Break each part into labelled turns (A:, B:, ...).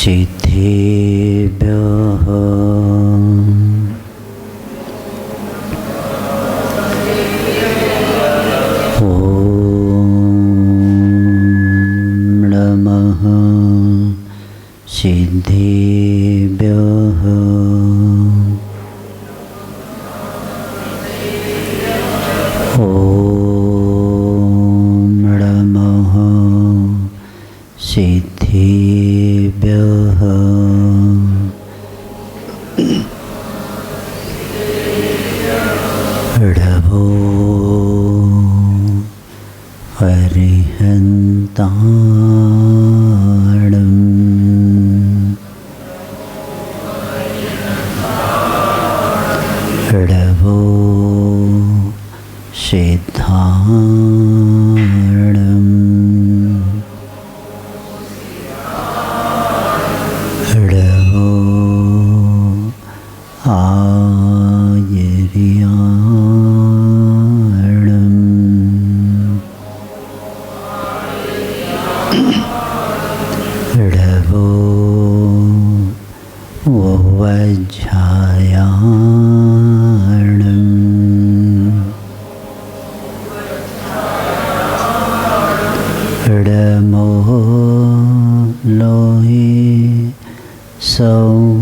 A: सिद्धेभ्यः ॐ नमः सिद्धेभ्यः ॐ नमः सिद्धेभ्यः ऋभो अरिहन्ताणम् ऋभो सिद्धाणम् ऋभो आयर्याणम् ऋभो वज्रायाणम् ऋमो लोहे सौवसागुणम्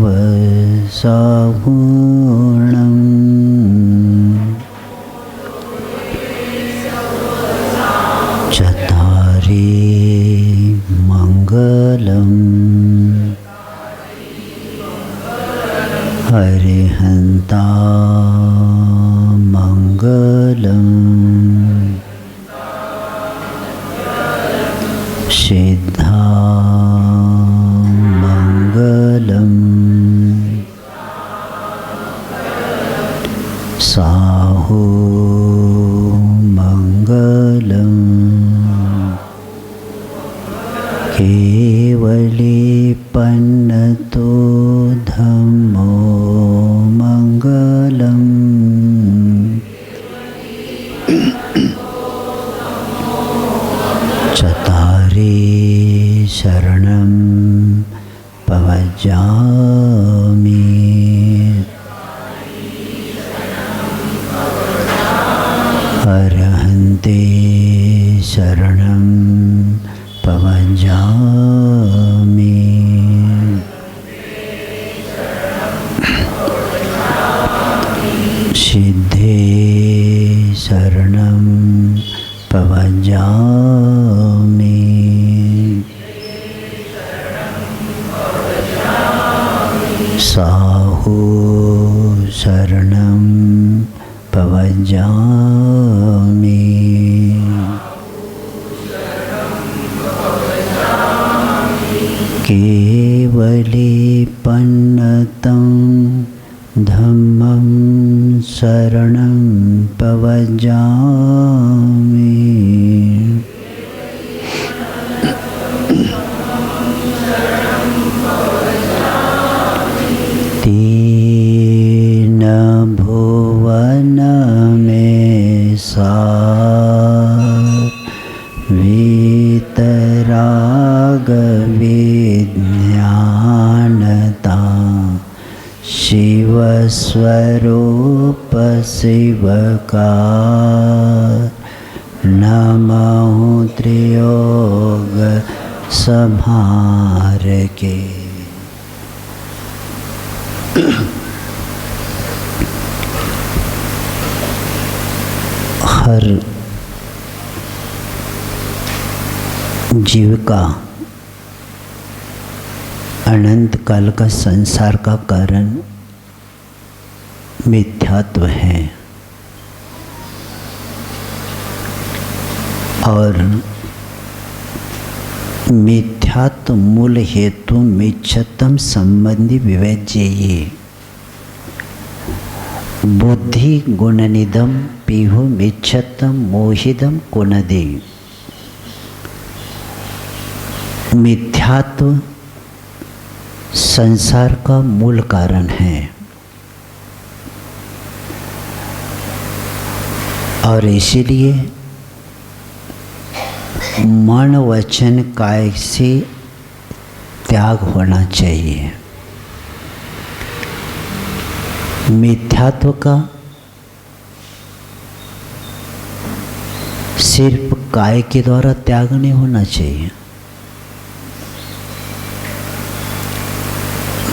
A: चत्वारि मङ्गलम् अरिहन्ता मङ्गलम् सिद्धा मङ्गलम् साहु मङ्गलम् केवलीपन्नतो धम्मो मङ्गलम् चत्वारि शरणं पवजामि अरहन्ते शरणं पवजामि सिद्धे शरणं पवजामि साहु शरणं पवजामि केवलीपन्नतं धम्मं शरणं पवजामि तीन भुवन में सार वीतराग विज्ञानता शिव स्वरूप शिवकार नमः त्रियोग संहार के। हर जीव का अनंत काल का संसार का कारण मिथ्यात्व है और मिथ्यात्व मूल हेतु मिच्छतम संबंधी विवेज्य बुद्धि गुणनिदम पीहु मिच्छतम मोहिदम कुनदे। मिथ्यात्व संसार का मूल कारण है और इसीलिए मन वचन काय से त्याग होना चाहिए। मिथ्यात्व का सिर्फ काय के द्वारा त्याग नहीं होना चाहिए,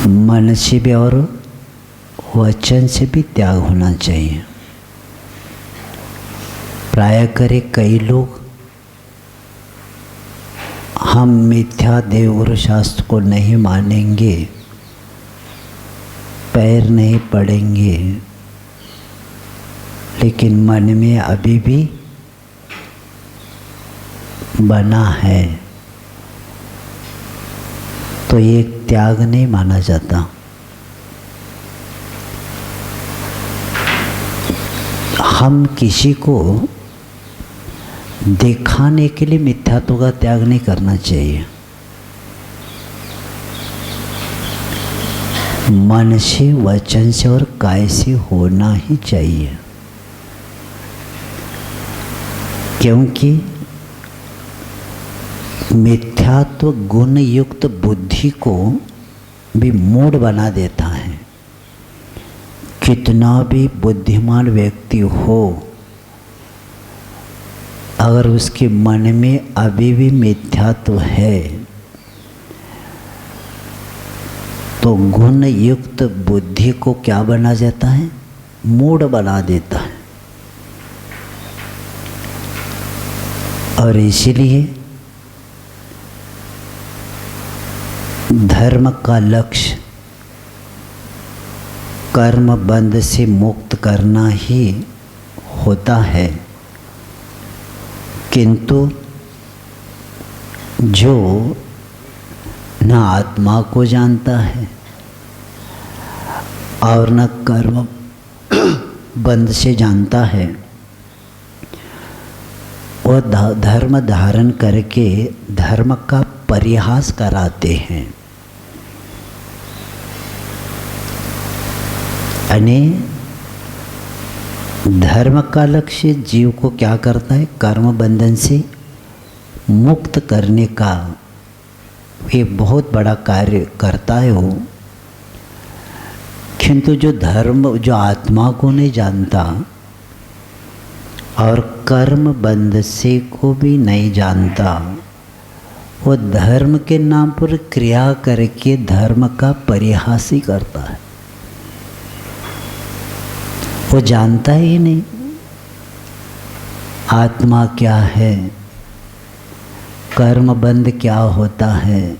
A: मन से भी और वचन से भी त्याग होना चाहिए। प्राय करे कई लोग हम मिथ्या देवगुरु शास्त्र को नहीं मानेंगे, पैर नहीं पड़ेंगे, लेकिन मन में अभी भी बना है, तो ये त्याग नहीं माना जाता। हम किसी को दिखाने के लिए मिथ्यात्व का त्याग नहीं करना चाहिए। मन से, वचन से और काय से होना ही चाहिए, क्योंकि मिथ्यात्व गुण युक्त बुद्धि को भी मूढ़ बना देता है। कितना भी बुद्धिमान व्यक्ति हो, अगर उसके मन में अभी भी मिथ्यात्व है तो गुण युक्त बुद्धि को क्या बना जाता है? मूढ़ बना देता है। और इसीलिए धर्म का लक्ष्य कर्म बंध से मुक्त करना ही होता है, किंतु जो न आत्मा को जानता है और न कर्म बंध से जानता है, वह धर्म धारण करके धर्म का परिहास कराते हैं। यानी धर्म का लक्ष्य जीव को क्या करता है? कर्म बंधन से मुक्त करने का एक बहुत बड़ा कार्य करता है वो। किंतु जो धर्म, जो आत्मा को नहीं जानता और कर्म बंध से को भी नहीं जानता, वो धर्म के नाम पर क्रिया करके धर्म का परिहास ही करता है। वो जानता ही नहीं आत्मा क्या है, कर्म बंध क्या होता है,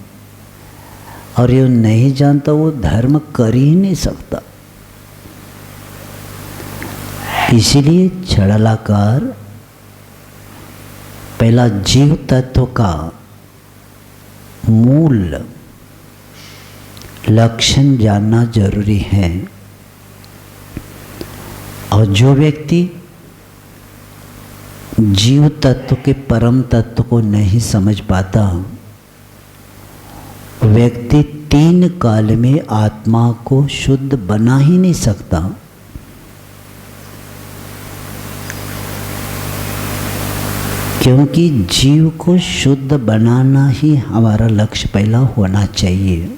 A: और ये नहीं जानता, वो धर्म कर ही नहीं सकता। इसीलिए छड़लाकार पहला जीव तत्व का मूल लक्षण जानना जरूरी है। और जो व्यक्ति जीव तत्व के परम तत्व को नहीं समझ पाता, व्यक्ति 3 काल में आत्मा को शुद्ध बना ही नहीं सकता। क्योंकि जीव को शुद्ध बनाना ही हमारा लक्ष्य पहला होना चाहिए।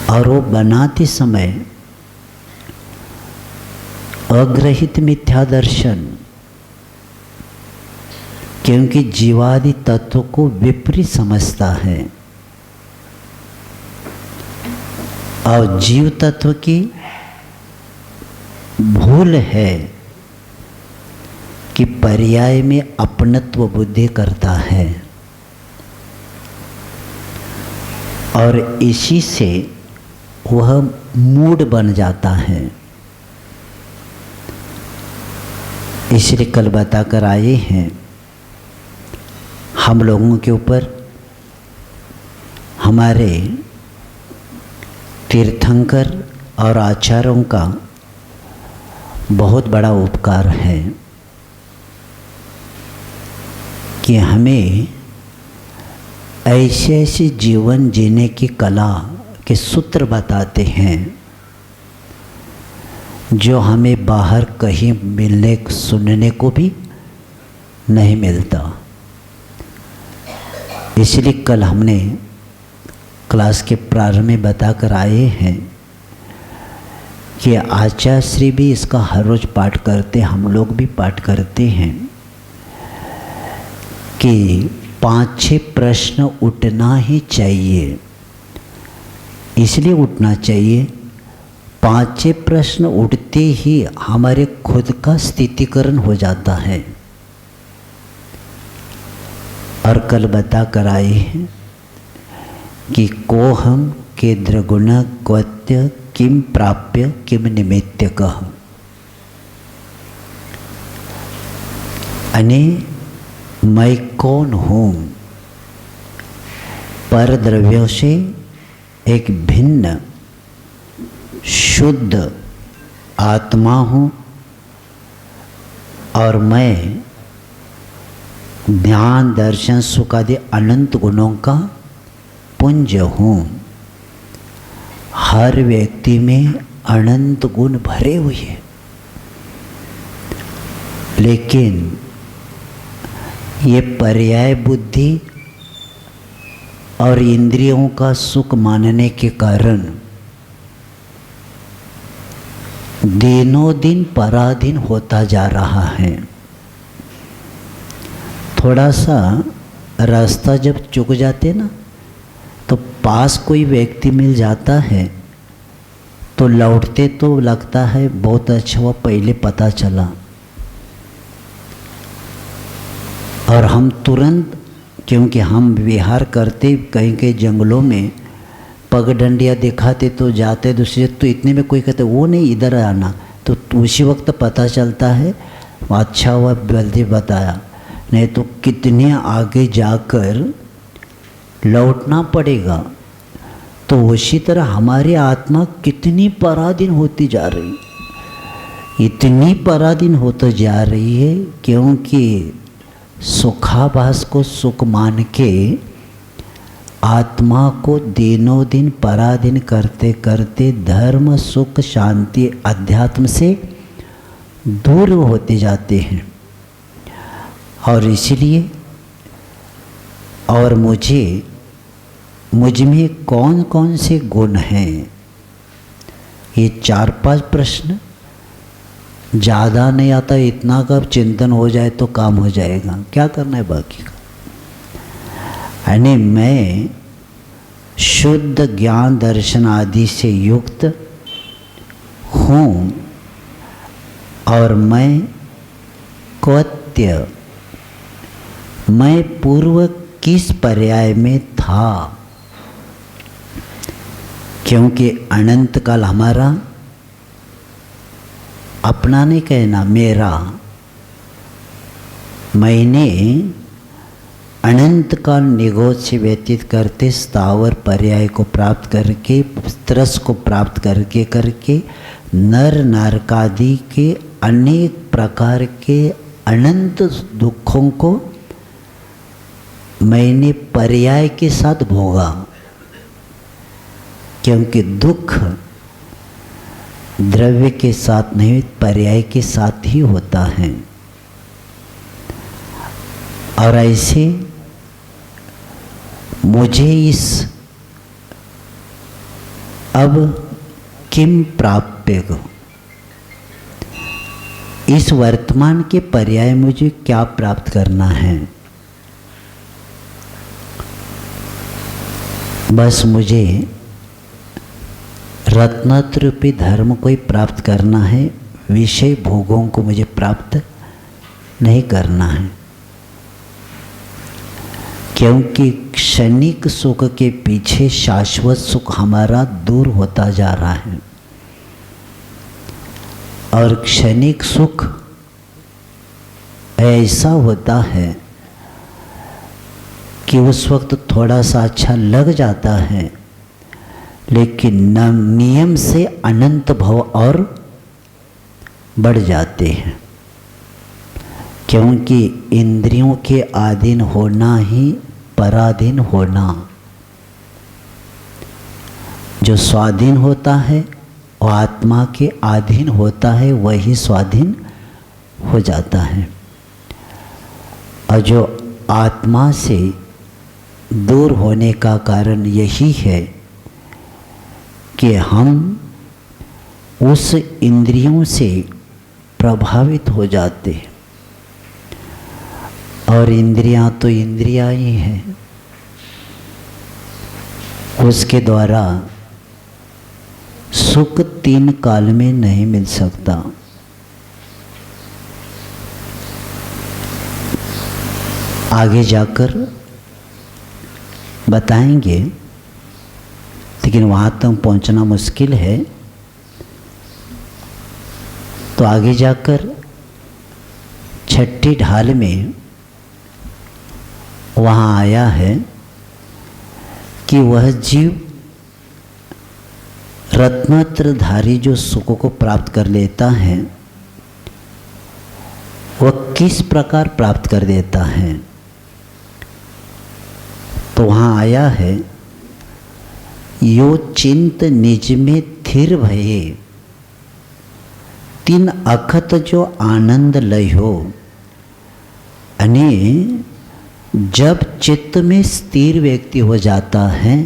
A: और वो बनाते समय अग्रहित मिथ्या दर्शन, क्योंकि जीवादि तत्व को विपरीत समझता है और जीव तत्व की भूल है कि पर्याय में अपनत्व बुद्धि करता है, और इसी से वह मूढ़ बन जाता है। इसलिए कल बताकर आए हैं, हम लोगों के ऊपर हमारे तीर्थंकर और आचार्यों का बहुत बड़ा उपकार है कि हमें ऐसे ऐसे जीवन जीने की कला के सूत्र बताते हैं जो हमें बाहर कहीं मिलने सुनने को भी नहीं मिलता। इसलिए कल हमने क्लास के प्रारंभ में बताकर आए हैं कि आचार्य श्री भी इसका हर रोज पाठ करते, हम लोग भी पाठ करते हैं कि 5-6 प्रश्न उठना ही चाहिए। इसलिए उठना चाहिए, 5-6 प्रश्न उठते ही हमारे खुद का स्थितिकरण हो जाता है। और कल बता कर आए हैं कि को हम केंद्र गुण क्वत्य किम प्राप्य किम निमित्त कह, अने मैं कौन हूँ, पर द्रव्यों से एक भिन्न शुद्ध आत्मा हूँ और मैं ध्यान दर्शन सुख आदि अनंत गुणों का पुंज हूँ। हर व्यक्ति में अनंत गुण भरे हुए हैं, लेकिन ये पर्याय बुद्धि और इंद्रियों का सुख मानने के कारण दिनों दिन पराधीन होता जा रहा है। थोड़ा सा रास्ता जब चूक जाते ना, तो पास कोई व्यक्ति मिल जाता है तो लौटते तो लगता है बहुत अच्छा हुआ पहले पता चला, और हम तुरंत, क्योंकि हम विहार करते कहीं कहीं जंगलों में पगडंडियाँ दिखाते तो जाते दूसरे, तो इतने में कोई कहते वो नहीं इधर आना, तो उसी वक्त पता चलता है अच्छा हुआ जल्दी बताया, नहीं तो कितने आगे जाकर लौटना पड़ेगा। तो उसी तरह हमारी आत्मा कितनी पराधीन होती जा रही, इतनी पराधीन होती जा रही है, क्योंकि सुखाभास को सुख मान के आत्मा को दिनों दिन पराधीन करते करते धर्म सुख शांति अध्यात्म से दूर होते जाते हैं। और इसलिए और मुझ में कौन कौन से गुण हैं, ये 4-5 प्रश्न ज़्यादा नहीं आता, इतना कब चिंतन हो जाए तो काम हो जाएगा, क्या करना है बाकी का। यानी मैं शुद्ध ज्ञान दर्शन आदि से युक्त हूँ और मैं क्वत्य, मैं पूर्व किस पर्याय में था, क्योंकि अनंत काल हमारा अपना नहीं कहना, मेरा, मैंने अनंत काल निगोद से व्यतीत करते स्थावर पर्याय को प्राप्त करके, तरस को प्राप्त करके नर नारकादि के अनेक प्रकार के अनंत दुखों को मैंने पर्याय के साथ भोगा, क्योंकि दुख द्रव्य के साथ नहीं पर्याय के साथ ही होता है। और ऐसे मुझे इस अब किम प्राप्य को, इस वर्तमान के पर्याय मुझे क्या प्राप्त करना है, बस मुझे रत्नरूपी धर्म को ही प्राप्त करना है, विषय भोगों को मुझे प्राप्त नहीं करना है, क्योंकि क्षणिक सुख के पीछे शाश्वत सुख हमारा दूर होता जा रहा है। और क्षणिक सुख ऐसा होता है कि उस वक्त थोड़ा सा अच्छा लग जाता है, लेकिन नियम से अनंत भव और बढ़ जाते हैं, क्योंकि इंद्रियों के अधीन होना ही पराधीन होना। जो स्वाधीन होता है वो आत्मा के अधीन होता है, वही स्वाधीन हो जाता है। और जो आत्मा से दूर होने का कारण यही है कि हम उस इंद्रियों से प्रभावित हो जाते हैं, और इंद्रियां तो इंद्रियां ही हैं। उसके द्वारा सुख 3 काल में नहीं मिल सकता। आगे जाकर बताएंगे, लेकिन वहाँ तक पहुँचना मुश्किल है। तो आगे जाकर 6ठी ढाल में वहाँ आया है कि वह जीव रत्नत्रधारी जो सुख को प्राप्त कर लेता है, वह किस प्रकार प्राप्त कर देता है। तो वहाँ आया है, यो चिंत निज में थिर भये 3 अखत जो आनंद लय हो। यानी जब चित्त में स्थिर व्यक्ति हो जाता है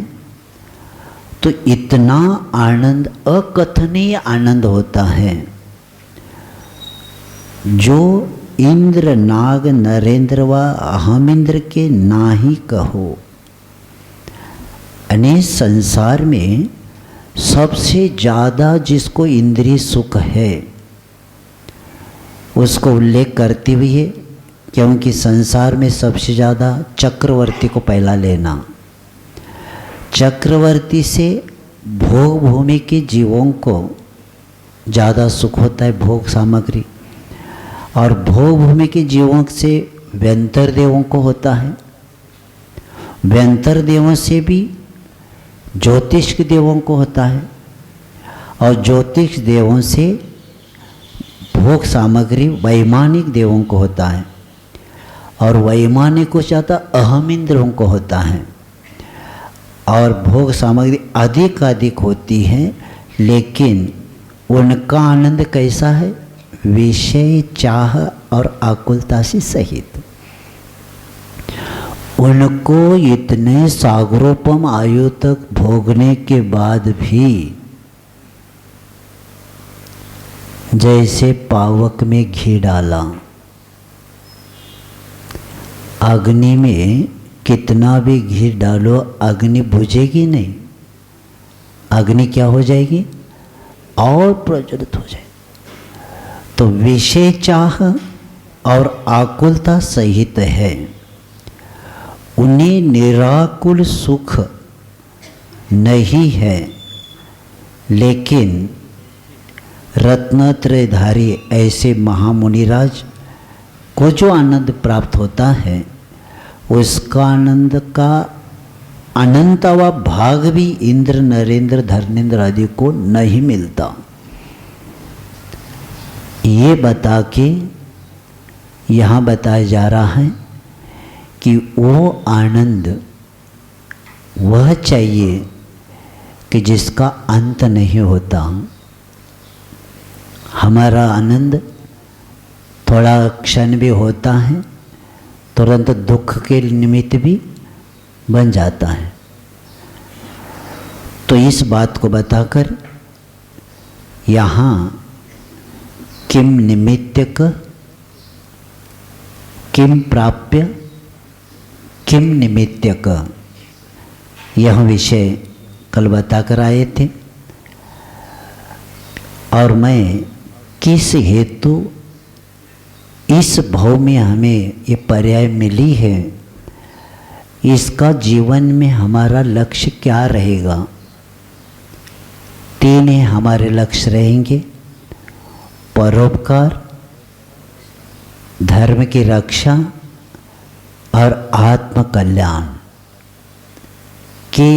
A: तो इतना आनंद, अकथनीय आनंद होता है, जो इंद्र नाग नरेंद्र व अहमिंद्र के ना ही कहो। यानी संसार में सबसे ज़्यादा जिसको इंद्रिय सुख है उसको उल्लेख करती हुई है, क्योंकि संसार में सबसे ज़्यादा चक्रवर्ती को पहला लेना। चक्रवर्ती से भोग भूमि के जीवों को ज़्यादा सुख होता है, भोग सामग्री, और भोग भूमि के जीवों से व्यंतर देवों को होता है। व्यंतर देवों से भी ज्योतिष के देवों को होता है, और ज्योतिष देवों से भोग सामग्री वैमानिक देवों को होता है, और वैमानिक को ज़्यादा अहम इंद्रों को होता है। और भोग सामग्री अधिक होती है, लेकिन उनका आनंद कैसा है? विषय चाह और आकुलता से सहित। उनको इतने सागरोपम आयु तक भोगने के बाद भी जैसे पावक में घी डाला, अग्नि में कितना भी घी डालो अग्नि बुझेगी नहीं, अग्नि क्या हो जाएगी? और प्रज्वलित हो जाएगी। तो विषय चाह और आकुलता सहित है, उन्हें निराकुल सुख नहीं है। लेकिन रत्नत्रयधारी ऐसे महामुनिराज को जो आनंद प्राप्त होता है, उसका आनंद का अनंतवा भाग भी इंद्र नरेंद्र धर्मेंद्र आदि को नहीं मिलता। ये बता के यहाँ बताया जा रहा है कि वो आनंद वह चाहिए कि जिसका अंत नहीं होता। हमारा आनंद थोड़ा क्षण भी होता है, तुरंत दुख के निमित्त भी बन जाता है। तो इस बात को बताकर यहाँ किम निमित्तक, किम प्राप्य, किम निमित्तक, यह विषय कल बताकर आए थे। और मैं किस हेतु इस भाव में हमें ये पर्याय मिली है, इसका जीवन में हमारा लक्ष्य क्या रहेगा। 3 हमारे लक्ष्य रहेंगे: परोपकार, धर्म की रक्षा और आत्म कल्याण के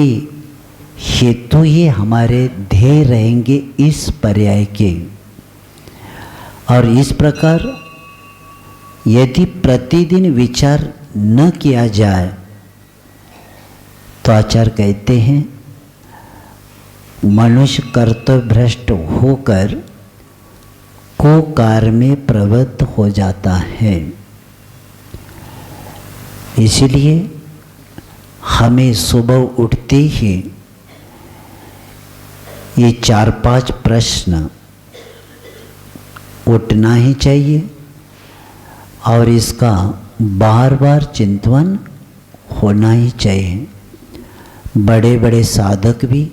A: हेतु ही हमारे ध्येय रहेंगे इस पर्याय के। और इस प्रकार यदि प्रतिदिन विचार न किया जाए तो आचार्य कहते हैं मनुष्य कर्तव्य भ्रष्ट होकर कुकार्य में प्रवृत्त हो जाता है। इसलिए हमें सुबह उठते ही ये 4-5 प्रश्न उठना ही चाहिए और इसका बार बार चिंतन होना ही चाहिए। बड़े बड़े साधक भी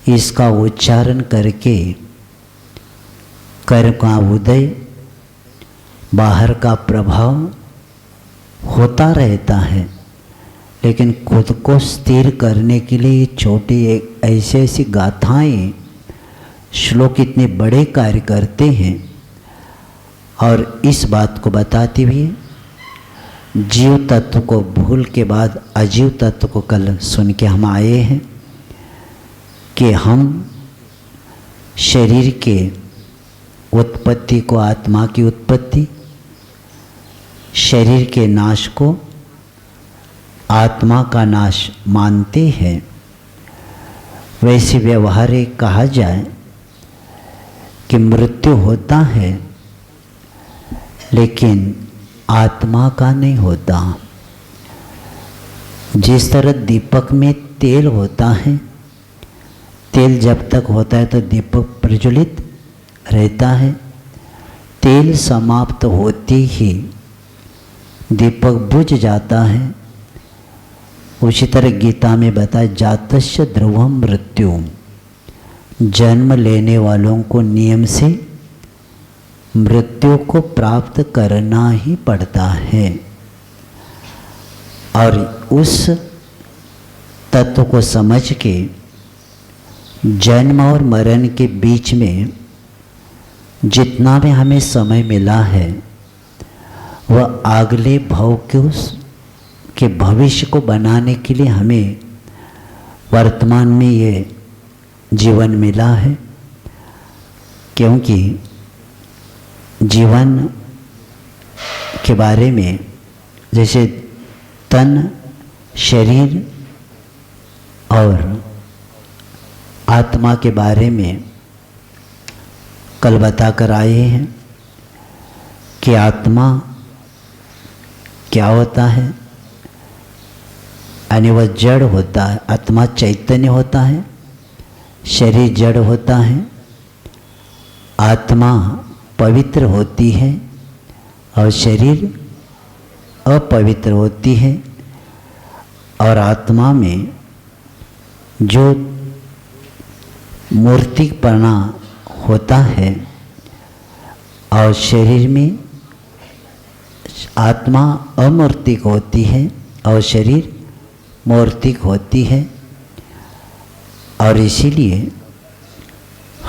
A: इसका उच्चारण करके कर्म का उदय, बाहर का प्रभाव होता रहता है, लेकिन खुद को स्थिर करने के लिए छोटी ऐसी गाथाएं, श्लोक इतने बड़े कार्य करते हैं। और इस बात को बताते हुए जीव तत्व को भूल के बाद अजीव तत्व को कल सुन के हम आए हैं कि हम शरीर के उत्पत्ति को, आत्मा की उत्पत्ति, शरीर के नाश को आत्मा का नाश मानते हैं। वैसे व्यवहारिक कहा जाए कि मृत्यु होता है लेकिन आत्मा का नहीं होता। जिस तरह दीपक में तेल होता है, तेल जब तक होता है तो दीपक प्रज्वलित रहता है, तेल समाप्त होते ही दीपक बुझ जाता है। उसी तरह गीता में बताया जातस्य ध्रुवम मृत्यु, जन्म लेने वालों को नियम से मृत्यु को प्राप्त करना ही पड़ता है। और उस तत्व को समझ के जन्म और मरण के बीच में जितना भी हमें समय मिला है वह अगले भव के भविष्य को बनाने के लिए हमें वर्तमान में ये जीवन मिला है। क्योंकि जीवन के बारे में जैसे तन, शरीर और आत्मा के बारे में कल बताकर आए हैं कि आत्मा क्या होता है, यानी वह जड़ होता है। आत्मा चैतन्य होता है, शरीर जड़ होता है। आत्मा पवित्र होती है और शरीर अपवित्र होती है। और आत्मा में जो मूर्तिपना होता है और शरीर में आत्मा अमूर्तिक होती है और शरीर मूर्तिक होती है। और इसीलिए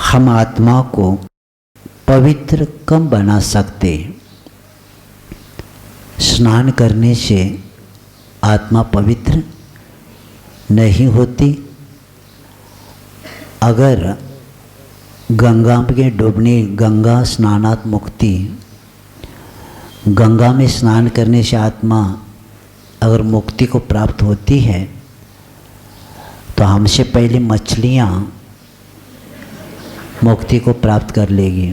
A: हम आत्मा को पवित्र कम बना सकते। स्नान करने से आत्मा पवित्र नहीं होती। अगर गंगा में डूबने, गंगा स्नानात् मुक्ति, गंगा में स्नान करने से आत्मा अगर मुक्ति को प्राप्त होती है तो हमसे पहले मछलियाँ मुक्ति को प्राप्त कर लेगी।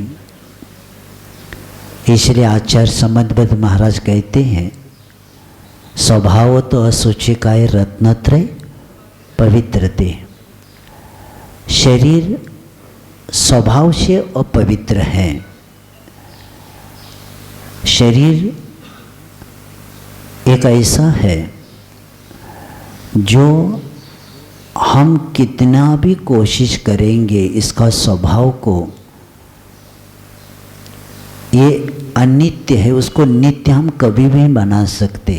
A: इसलिए आचार्य संबंधबद्ध महाराज कहते हैं, स्वभाव तो असुचिकाय रत्नत्रय पवित्रते। शरीर स्वभाव से अपवित्र है। शरीर एक ऐसा है जो हम कितना भी कोशिश करेंगे इसका स्वभाव को, ये अनित्य है, उसको नित्य हम कभी भी बना सकते।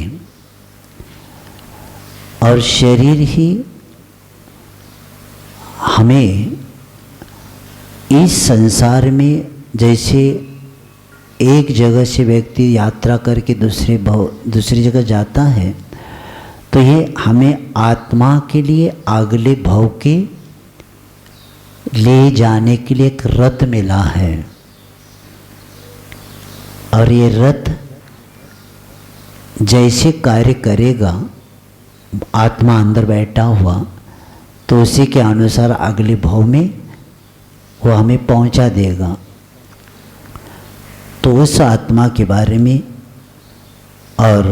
A: और शरीर ही हमें इस संसार में, जैसे एक जगह से व्यक्ति यात्रा करके दूसरी जगह जाता है, तो ये हमें आत्मा के लिए अगले भव के ले जाने के लिए एक रथ मिला है। और ये रथ जैसे कार्य करेगा, आत्मा अंदर बैठा हुआ, तो उसी के अनुसार अगले भव में वो हमें पहुंचा देगा। तो उस आत्मा के बारे में और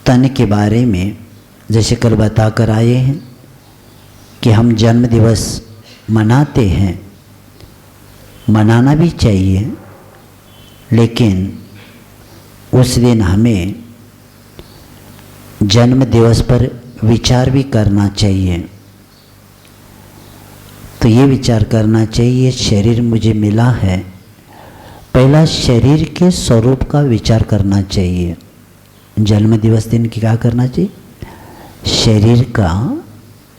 A: तन के बारे में जैसे कल बता कर आए हैं कि हम जन्म दिवस मनाते हैं, मनाना भी चाहिए, लेकिन उस दिन हमें जन्म दिवस पर विचार भी करना चाहिए। तो ये विचार करना चाहिए, शरीर मुझे मिला है, पहला शरीर के स्वरूप का विचार करना चाहिए। जन्म दिवस दिन क्या करना चाहिए? शरीर का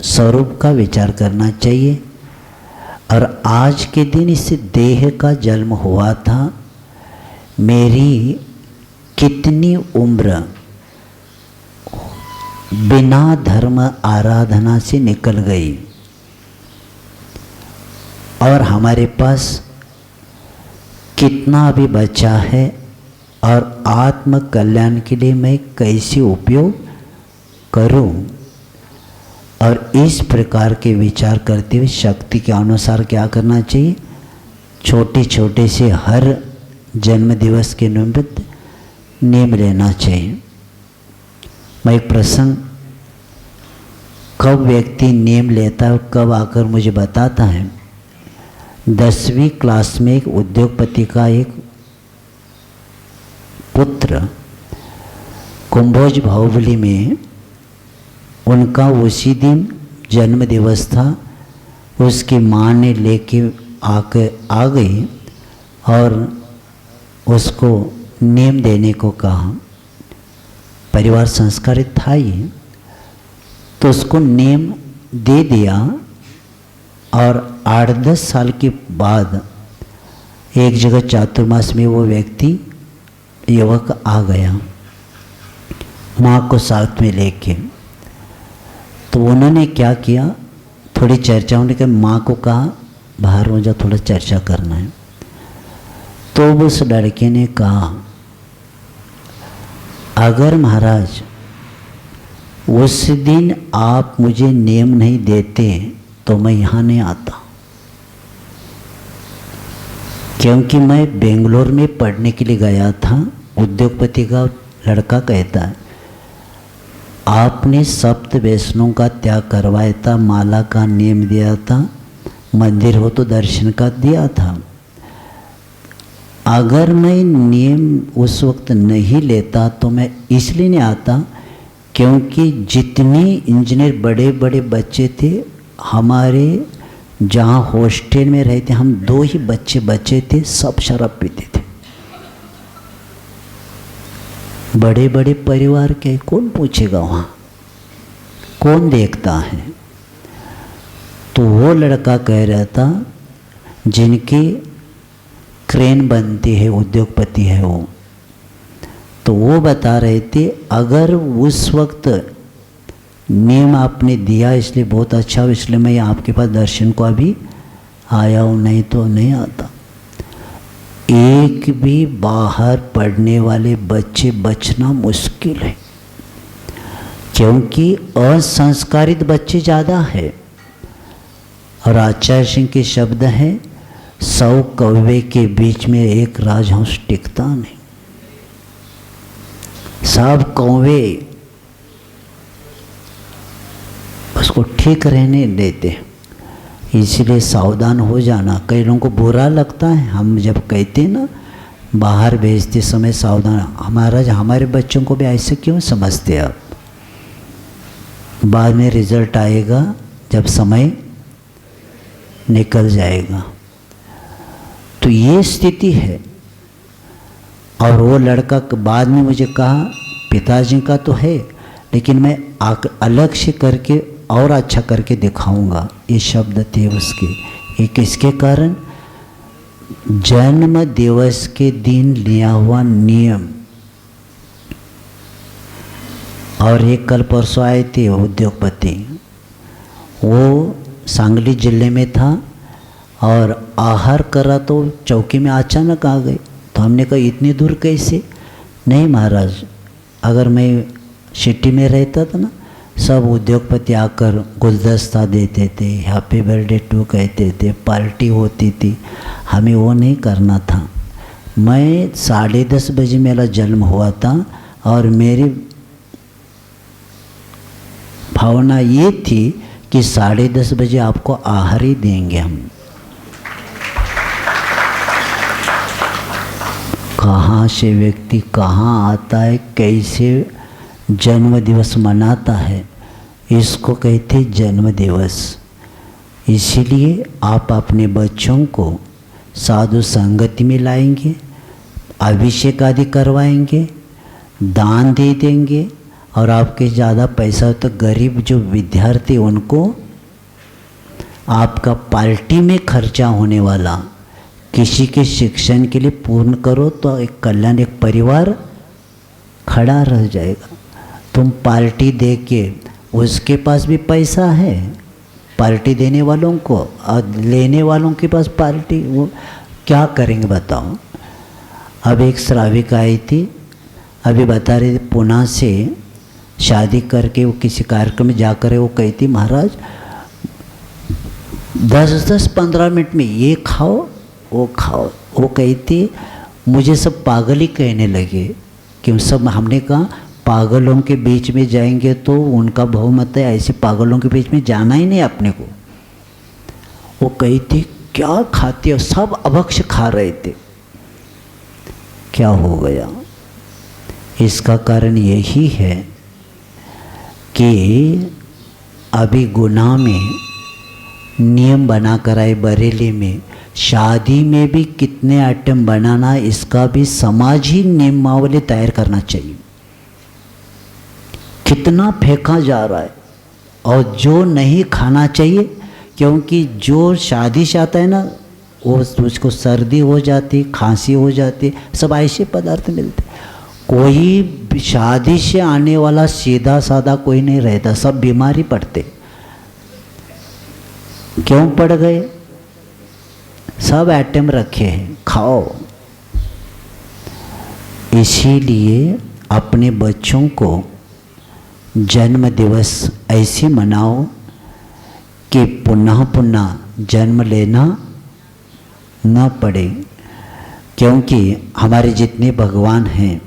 A: स्वरूप का विचार करना चाहिए। और आज के दिन इस देह का जन्म हुआ था, मेरी कितनी उम्र बिना धर्म आराधना से निकल गई, और हमारे पास कितना अभी बचा है, और आत्म कल्याण के लिए मैं कैसे उपयोग करूं। और इस प्रकार के विचार करते हुए शक्ति के अनुसार क्या करना चाहिए? छोटे छोटे से हर जन्म दिवस के निमित्त नियम लेना चाहिए। मैं एक प्रसंग, कब व्यक्ति नियम लेता है, कब आकर मुझे बताता है। 10वीं क्लास में एक उद्योगपति का एक पुत्र कुंभोज बाहुबली में, उनका उसी दिन जन्म दिवस था। उसकी माँ ने लेके आ गई और उसको नेम देने को कहा। परिवार संस्कारित था ही, तो उसको नेम दे दिया। और 8-10 साल के बाद एक जगह चातुर्मास में वो व्यक्ति युवक आ गया माँ को साथ में लेके। तो उन्होंने क्या किया, थोड़ी चर्चा होने के माँ को कहा बाहर हो जा, थोड़ा चर्चा करना है। तो उस लड़के ने कहा, अगर महाराज उस दिन आप मुझे नियम नहीं देते तो मैं यहाँ नहीं आता, क्योंकि मैं बेंगलोर में पढ़ने के लिए गया था। उद्योगपति का लड़का कहता है, आपने सप्त वैष्णों का त्याग करवाया था, माला का नियम दिया था, मंदिर हो तो दर्शन का दिया था। अगर मैं नियम उस वक्त नहीं लेता तो मैं इसलिए नहीं आता क्योंकि जितने इंजीनियर बड़े बड़े बच्चे थे, हमारे जहाँ हॉस्टल में रहते हम 2 ही बच्चे बचे थे, सब शराब पीते थे। बड़े बड़े परिवार के, कौन पूछेगा वहाँ, कौन देखता है। तो वो लड़का कह रहा था, जिनकी क्रेन बनती है, उद्योगपति है वो, तो वो बता रहे थे अगर उस वक्त नियम आपने दिया इसलिए बहुत अच्छा हो, इसलिए मैं आपके पास दर्शन को अभी आया हूँ, नहीं तो नहीं आता। एक भी बाहर पढ़ने वाले बच्चे बचना मुश्किल है, क्योंकि असंस्कारित बच्चे ज़्यादा है। और आचार्य सिंह के शब्द हैं, 100 कौवे के बीच में एक राजहंस टिकता नहीं। सब कौवे उसको ठीक रहने देते, इसलिए सावधान हो जाना। कई लोगों को बुरा लगता है, हम जब कहते हैं ना बाहर भेजते समय सावधान, हमारे बच्चों को भी ऐसे क्यों समझते आप? बाद में रिजल्ट आएगा जब समय निकल जाएगा। तो ये स्थिति है। और वो लड़का बाद में मुझे कहा, पिताजी का तो है लेकिन मैं अलग से करके और अच्छा करके दिखाऊंगा, ये शब्द थे उसके। ये किसके कारण? जन्म दिवस के दिन लिया हुआ नियम। और एक कल परसों आए थे उद्योगपति, वो सांगली जिले में था और आहार करा तो चौकी में अचानक आ गए। तो हमने कहा इतनी दूर कैसे? नहीं महाराज, अगर मैं सिटी में रहता था ना, सब उद्योगपति आकर गुलदस्ता देते थे, हैप्पी बर्थडे टू कहते थे, पार्टी होती थी, हमें वो नहीं करना था। मैं 10:30 बजे मेरा जन्म हुआ था और मेरी भावना ये थी कि 10:30 बजे आपको आहार ही देंगे हम। कहाँ से व्यक्ति कहाँ आता है, कैसे जन्म दिवस मनाता है, इसको कहते जन्म दिवस। इसीलिए आप अपने बच्चों को साधु संगति में लाएंगे, अभिषेक आदि करवाएंगे, दान दे देंगे, और आपके ज़्यादा पैसा हो तो गरीब जो विद्यार्थी उनको आपका पार्टी में खर्चा होने वाला किसी के शिक्षण के लिए पूर्ण करो तो एक कल्याण, एक परिवार खड़ा रह जाएगा। तुम पार्टी दे के, उसके पास भी पैसा है पार्टी देने वालों को, और लेने वालों के पास पार्टी, वो क्या करेंगे बताओ। अब एक श्राविका आई थी, अभी बता रही थी पुणे से शादी करके वो किसी कार्यक्रम में जाकर वो कही थी, महाराज 10-15 मिनट में ये खाओ वो खाओ। वो कही थी मुझे सब पागल ही कहने लगे कि सब, हमने कहा पागलों के बीच में जाएंगे तो उनका बहुमत है, ऐसे पागलों के बीच में जाना ही नहीं अपने को। वो कही थी क्या खाते हो, सब अभक्ष खा रहे थे। क्या हो गया? इसका कारण यही है कि अभी गुनाह में नियम बना कर आए बरेली में, शादी में भी कितने आइटम बनाना, इसका भी समाज ही नियमावली तैयार करना चाहिए। कितना फेंका जा रहा है, और जो नहीं खाना चाहिए, क्योंकि जो शादी से आता है ना, वो उसको सर्दी हो जाती, खांसी हो जाती, सब ऐसे पदार्थ मिलते। कोई शादी से आने वाला सीधा साधा कोई नहीं रहता, सब बीमारी पड़ते। क्यों पड़ गए? सब आइटम रखे हैं, खाओ। इसीलिए अपने बच्चों को जन्म दिवस ऐसे मनाओ कि पुनः पुनः जन्म लेना न पड़े। क्योंकि हमारे जितने भगवान हैं,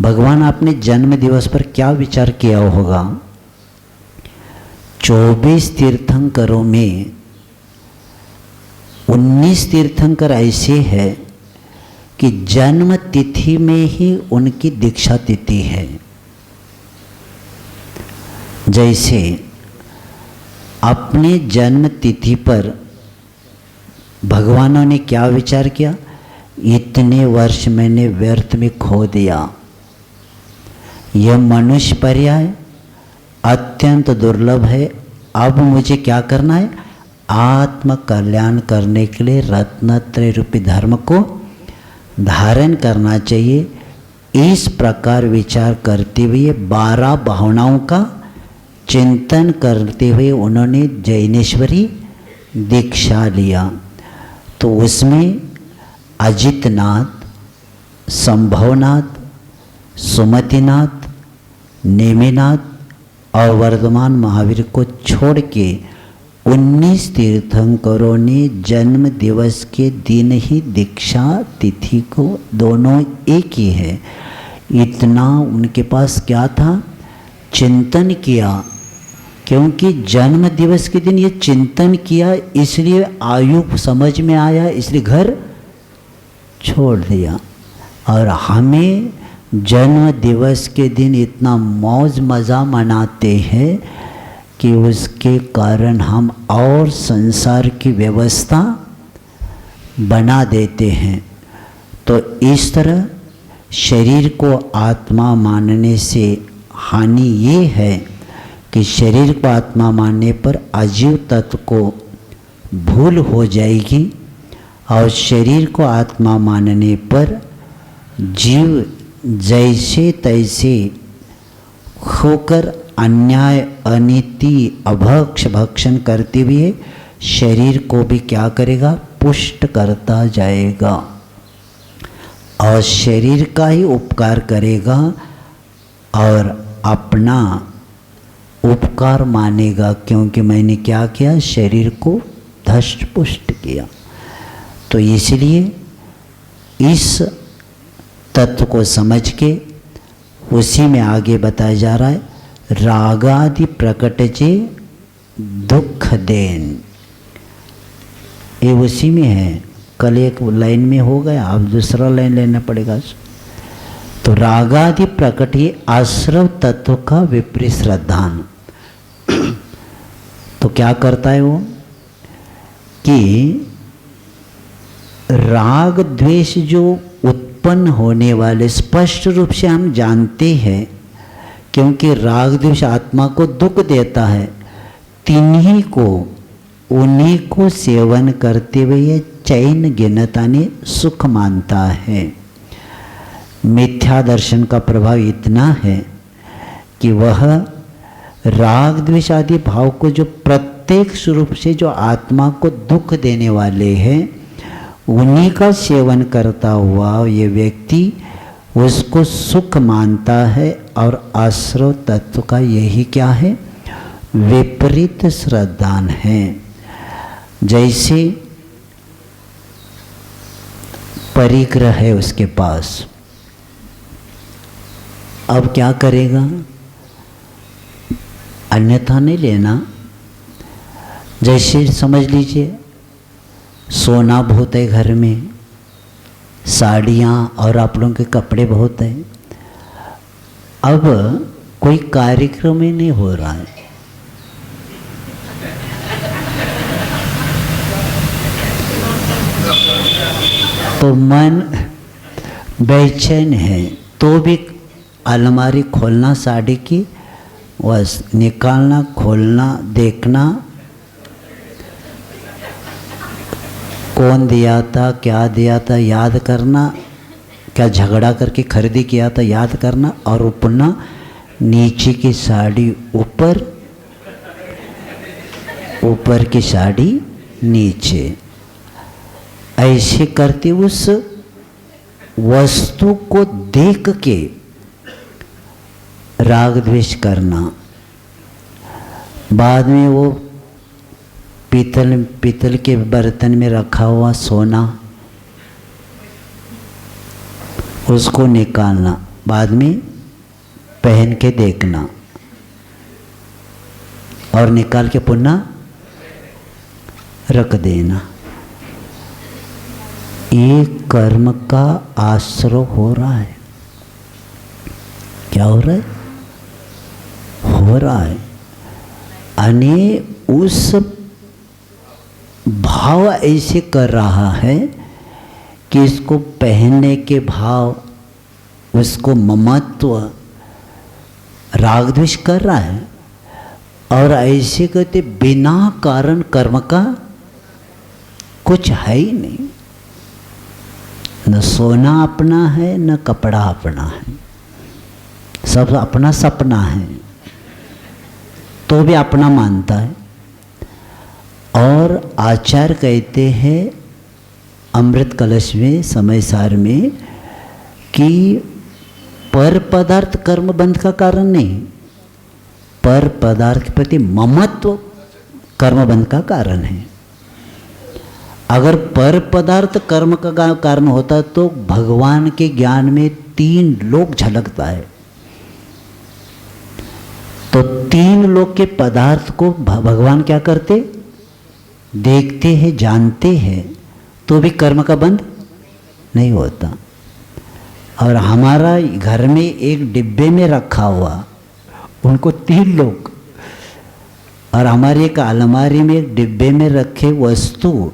A: भगवान अपने जन्म दिवस पर क्या विचार किया होगा। 24 तीर्थंकरों में 19 तीर्थंकर ऐसे हैं कि जन्म तिथि में ही उनकी दीक्षा तिथि है। जैसे अपने जन्म तिथि पर भगवानों ने क्या विचार किया, इतने वर्ष मैंने व्यर्थ में खो दिया, यह मनुष्य पर्याय अत्यंत दुर्लभ है, अब मुझे क्या करना है, आत्म कल्याण करने के लिए रत्नत्रय रूपी धर्म को धारण करना चाहिए। इस प्रकार विचार करते हुए 12 भावनाओं का चिंतन करते हुए उन्होंने जैनेश्वरी दीक्षा लिया। तो उसमें अजितनाथ, संभवनाथ, सुमतिनाथ, नेमिनाथ और वर्धमान महावीर को छोड़ के 19 तीर्थंकरों ने जन्म दिवस के दिन ही दीक्षा तिथि को, दोनों एक ही है। इतना उनके पास क्या था, चिंतन किया। क्योंकि जन्म दिवस के दिन ये चिंतन किया, इसलिए आयु समझ में आया, इसलिए घर छोड़ दिया। और हमें जन्म दिवस के दिन इतना मौज मज़ा मनाते हैं कि उसके कारण हम और संसार की व्यवस्था बना देते हैं। तो इस तरह शरीर को आत्मा मानने से हानि ये है कि शरीर को आत्मा मानने पर अजीव तत्व को भूल हो जाएगी, और शरीर को आत्मा मानने पर जीव जैसे तैसे होकर अन्याय, अनीति, अभक्ष भक्षण करते हुए शरीर को भी क्या करेगा, पुष्ट करता जाएगा और शरीर का ही उपकार करेगा और अपना उपकार मानेगा, क्योंकि मैंने क्या किया, शरीर को धष्ट पुष्ट किया। तो इसलिए इस तत्व को समझ के उसी में आगे बताया जा रहा है, रागादि प्रकटचे दुख देन, ये उसी में है। कल एक लाइन में हो गया, अब दूसरा लाइन लेना पड़ेगा। तो रागादि प्रकट ये आश्रव तत्व का विपरीत श्रद्धान। तो क्या करता है वो कि राग द्वेष जो उत्पन्न होने वाले स्पष्ट रूप से हम जानते हैं, क्योंकि राग द्वेष आत्मा को दुख देता है, तिन्हीं को उन्हीं को सेवन करते हुए ये चैन गिनता ने सुख मानता है। मिथ्या दर्शन का प्रभाव इतना है कि वह राग द्वेष आदि भाव को जो प्रत्यक्ष रूप से जो आत्मा को दुख देने वाले हैं, उन्हीं का सेवन करता हुआ ये व्यक्ति उसको सुख मानता है। और आश्रव तत्व का यही क्या है? विपरीत श्रद्धान है। जैसे परिग्रह है उसके पास, अब क्या करेगा? अन्यथा नहीं लेना। जैसे समझ लीजिए सोना बहुत है घर में, साड़ियाँ और आप लोगों के कपड़े बहुत हैं। अब कोई कार्यक्रम ही नहीं हो रहा है, तो मन बेचैन है, तो भी अलमारी खोलना साड़ी की, बस निकालना, खोलना, देखना कौन दिया था, क्या दिया था, याद करना, क्या झगड़ा करके खरीदी किया था याद करना, और पुनः नीचे की साड़ी ऊपर, ऊपर की साड़ी नीचे, ऐसे करते उस वस्तु को देख के राग द्वेष करना। बाद में वो पीतल के बर्तन में रखा हुआ सोना, उसको निकालना, बाद में पहन के देखना और निकाल के पुनः रख देना। ये कर्म का आश्रय हो रहा है। क्या हो रहा है? हो रहा है। अने उस भाव ऐसे कर रहा है कि इसको पहनने के भाव, उसको ममत्व, राग द्वेष कर रहा है। और ऐसे कहते बिना कारण कर्म का कुछ है ही नहीं। न सोना अपना है, न कपड़ा अपना है, सब अपना सपना है, तो भी अपना मानता है। और आचार्य कहते हैं अमृत कलश में, समय सार में, कि पर पदार्थ कर्म बंध का कारण नहीं, पर पदार्थ के प्रति ममत्व कर्म बंध का कारण है। अगर पर पदार्थ कर्म का कारण होता तो भगवान के ज्ञान में 3 लोक झलकता है। तो 3 लोक के पदार्थ को भगवान क्या करते? देखते हैं, जानते हैं, तो भी कर्म का बंध नहीं होता। और हमारा घर में एक डिब्बे में रखा हुआ, उनको 3 लोग, और हमारी एक अलमारी में एक डिब्बे में रखे वस्तु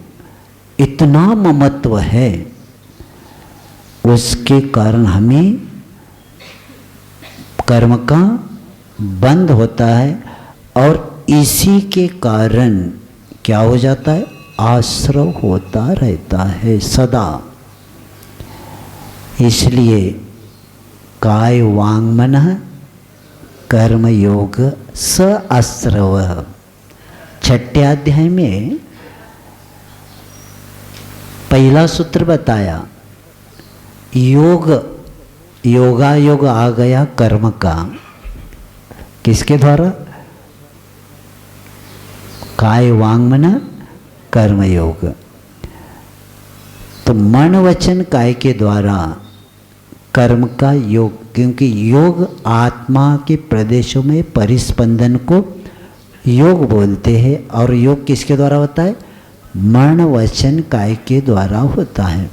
A: इतना ममत्व है, उसके कारण हमें कर्म का बंद होता है। और इसी के कारण क्या हो जाता है? आश्रव होता रहता है सदा। इसलिए काय वांग मन कर्म योग स आश्रव, 6ठे अध्याय में पहला सूत्र बताया। योग, योगायोग आ गया कर्म का, किसके द्वारा? काय वांग मन कर्म योग। तो मन वचन काय के द्वारा कर्म का योग, क्योंकि योग आत्मा के प्रदेशों में परिस्पंदन को योग बोलते हैं। और योग किसके द्वारा होता है? मन वचन काय के द्वारा होता है।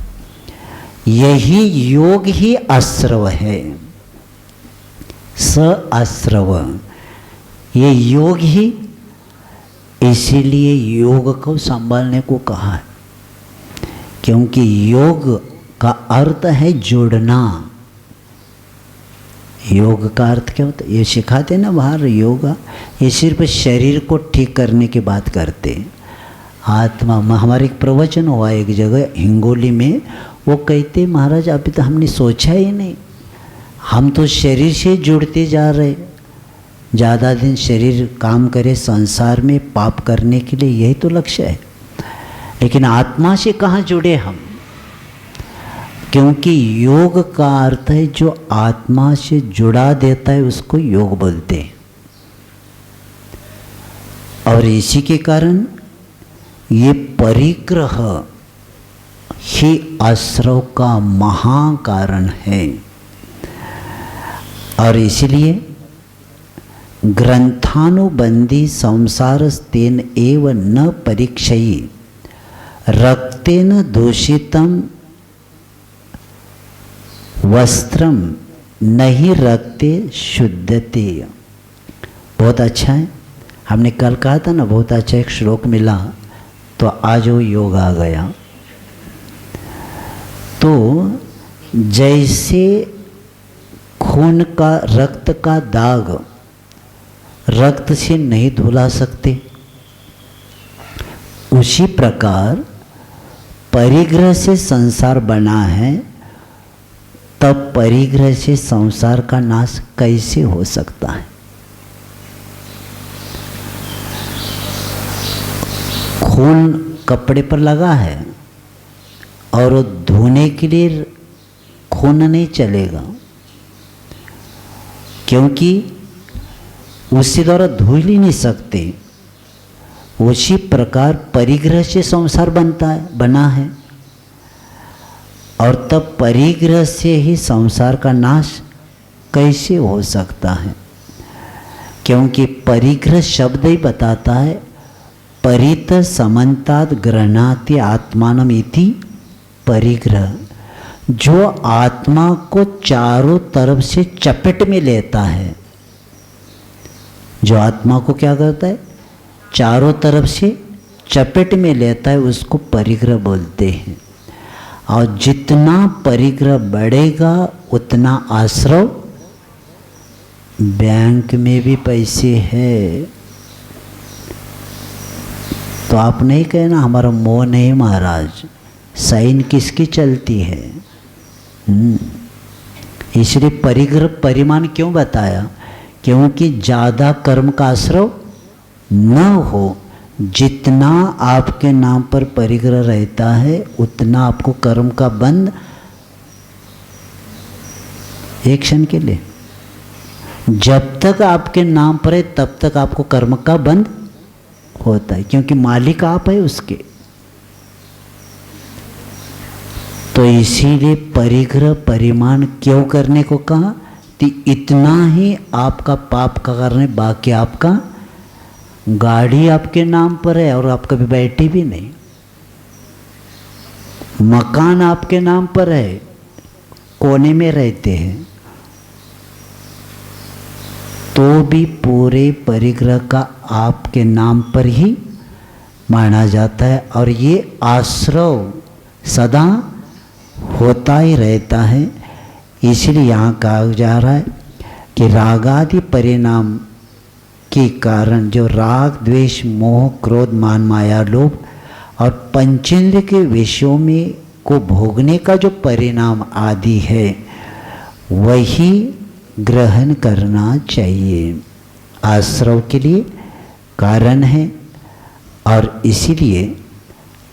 A: यही योग ही आश्रव है, स आश्रव, ये योग ही, इसीलिए योग को संभालने को कहा है, क्योंकि योग का अर्थ है जोड़ना। योग का अर्थ क्या होता है? ये सिखाते ना बाहर योगा, ये सिर्फ शरीर को ठीक करने की बात करते। आत्मा, हमारे एक प्रवचन हुआ एक जगह हिंगोली में, वो कहते महाराज अभी तो हमने सोचा ही नहीं, हम तो शरीर से जुड़ते जा रहे, ज़्यादा दिन शरीर काम करे संसार में पाप करने के लिए, यही तो लक्ष्य है। लेकिन आत्मा से कहाँ जुड़े हम? क्योंकि योग का अर्थ है जो आत्मा से जुड़ा देता है, उसको योग बोलते हैं। और इसी के कारण ये परिग्रह ही आश्रव का महाकारण है। और इसलिए ग्रंथानुबंधी संसारस्तेन एव न परीक्षयी रक्तेन दूषितम वस्त्रम नहीं रक्ते शुद्धते। बहुत अच्छा है, हमने कल कहा था ना, बहुत अच्छा एक श्लोक मिला, तो आज वो योग आ गया। तो जैसे खून का, रक्त का दाग रक्त से नहीं धुला सकते, उसी प्रकार परिग्रह से संसार बना है, तब परिग्रह से संसार का नाश कैसे हो सकता है? खून कपड़े पर लगा है और वो धोने के लिए खून नहीं चलेगा, क्योंकि उसके द्वारा धो ही नहीं सकते। उसी प्रकार परिग्रह से संसार बना है, और तब परिग्रह से ही संसार का नाश कैसे हो सकता है? क्योंकि परिग्रह शब्द ही बताता है, परित समन्ताद गृह्णाति आत्मानम इति परिग्रह, जो आत्मा को चारों तरफ से चपेट में लेता है। जो आत्मा को क्या करता है? चारों तरफ से चपेट में लेता है, उसको परिग्रह बोलते हैं। और जितना परिग्रह बढ़ेगा उतना आश्रव, बैंक में भी पैसे है तो आप नहीं कहना हमारा मोह नहीं महाराज, साइन किसकी चलती है? इसलिए परिग्रह परिमाण क्यों बताया? क्योंकि ज़्यादा कर्म का आश्रव न हो। जितना आपके नाम पर परिग्रह रहता है उतना आपको कर्म का बंध, एक क्षण के लिए, जब तक आपके नाम पर है तब तक आपको कर्म का बंध होता है, क्योंकि मालिक आप है उसके। तो इसीलिए परिग्रह परिमाण क्यों करने को कहा? कि इतना ही आपका पाप का कारण है, बाकी आपका गाड़ी आपके नाम पर है और आप कभी बैठे भी नहीं, मकान आपके नाम पर है, कोने में रहते हैं, तो भी पूरे परिग्रह का आपके नाम पर ही माना जाता है। और ये आश्रव सदा होता ही रहता है। इसलिए यहाँ कहा जा रहा है कि रागादि परिणाम के कारण जो राग द्वेष मोह क्रोध मान माया लोभ और पंचेंद्र के विषयों में को भोगने का जो परिणाम आदि है, वही ग्रहण करना चाहिए। आश्रव के लिए कारण है। और इसीलिए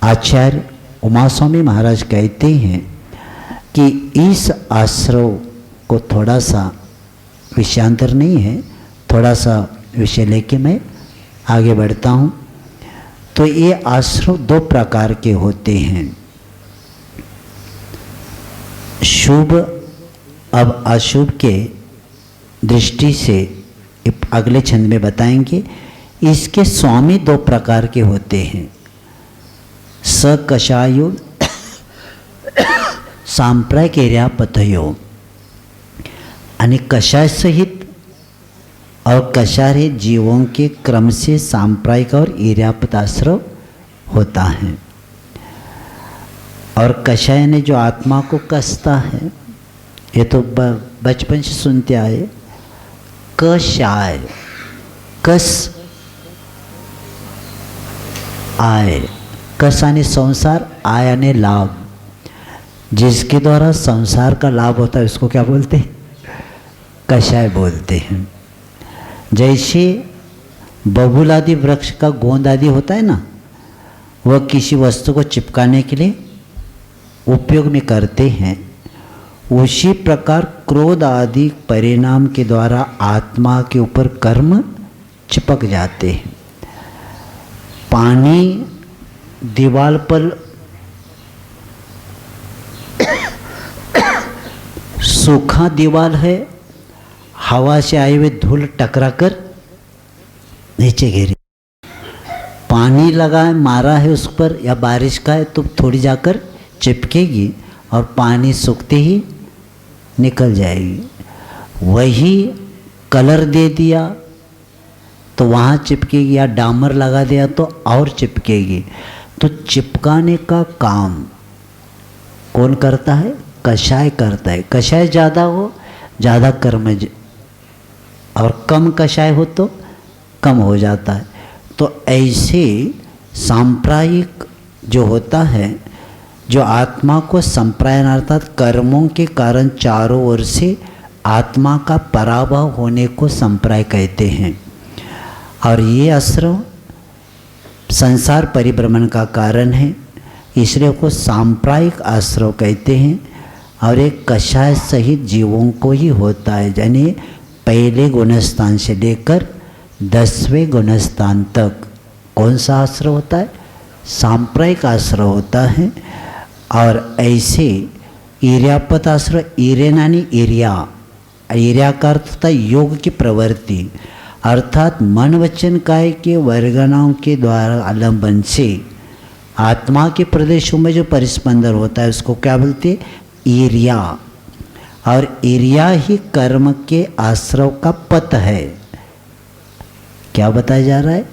A: आचार्य उमास्वामी महाराज कहते हैं कि इस आश्रव को थोड़ा सा विषयांतर नहीं है, थोड़ा सा विषय लेके मैं आगे बढ़ता हूँ। तो ये आश्रव दो प्रकार के होते हैं, शुभ अब अशुभ के दृष्टि से अगले छंद में बताएंगे। इसके स्वामी दो प्रकार के होते हैं, सकषायोग सांप्रायिक इर्यापतयोग, आणि कषाय सहित और कषाय जीवों के क्रम से सांप्रायिक और इर्यापत आश्रव होता है। और कषाय ने जो आत्मा को कसता है, ये तो बचपन से सुनते आए, कषाय कस आय, कस आने संसार, आय आने लाभ, जिसके द्वारा संसार का लाभ होता है उसको क्या बोलते हैं? कषाय बोलते हैं। जैसे बबूल आदि वृक्ष का गोंद आदि होता है ना, वह किसी वस्तु को चिपकाने के लिए उपयोग में करते हैं, उसी प्रकार क्रोध आदि परिणाम के द्वारा आत्मा के ऊपर कर्म चिपक जाते हैं। पानी दीवार पर सूखा दीवार है, हवा से आए हुए धूल टकराकर नीचे गिरी, पानी लगा है मारा है उस पर या बारिश का है तो थोड़ी जाकर चिपकेगी और पानी सूखते ही निकल जाएगी। वही कलर दे दिया तो वहाँ चिपकेगी, या डामर लगा दिया तो और चिपकेगी। तो चिपकाने का काम कौन करता है? कषाय करता है। कषाय ज़्यादा हो ज़्यादा कर्म, और कम कषाय हो तो कम हो जाता है। तो ऐसे सांप्रायिक जो होता है, जो आत्मा को संप्रायन अर्थात कर्मों के कारण चारों ओर से आत्मा का पराभव होने को संप्राय कहते हैं। और ये आश्रव संसार परिभ्रमण का कारण है, इसलिए को सांप्रायिक आश्रव कहते हैं। और एक कषाय सहित जीवों को ही होता है, यानी पहले गुणस्थान से लेकर 10वें गुणस्थान तक कौन सा आश्रव होता है? सांप्रायिक आश्रव होता है। और ऐसे इर्यापत आश्रव, इरेनानी इर्या का अर्थ होता है योग की प्रवृत्ति, अर्थात मन वचन काय के वर्गनाओं के द्वारा आलम्बन से आत्मा के प्रदेशों में जो परिस्पंदन होता है उसको क्या बोलते हैं? इर्या। और इर्या ही कर्म के आश्रव का पथ है। क्या बताया जा रहा है?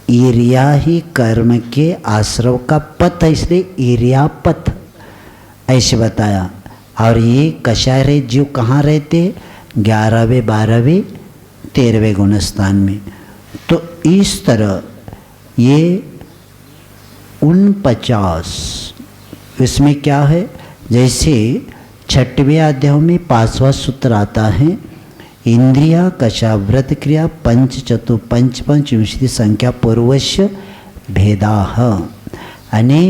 A: इर्या ही कर्म के आश्रव का पथ है, इसलिए इर्या पथ ऐसे बताया। और ये कषाय रहित जीव कहाँ रहते? 11वें 12वें 13वें गुणस्थान में। तो इस तरह ये 49 इसमें क्या है? जैसे 6वें अध्याय में 5वां सूत्र आता है, इंद्रिया कषा व्रत क्रिया पंच चतु पंच पंचविंशति संख्या पूर्वस्य भेदाः। अने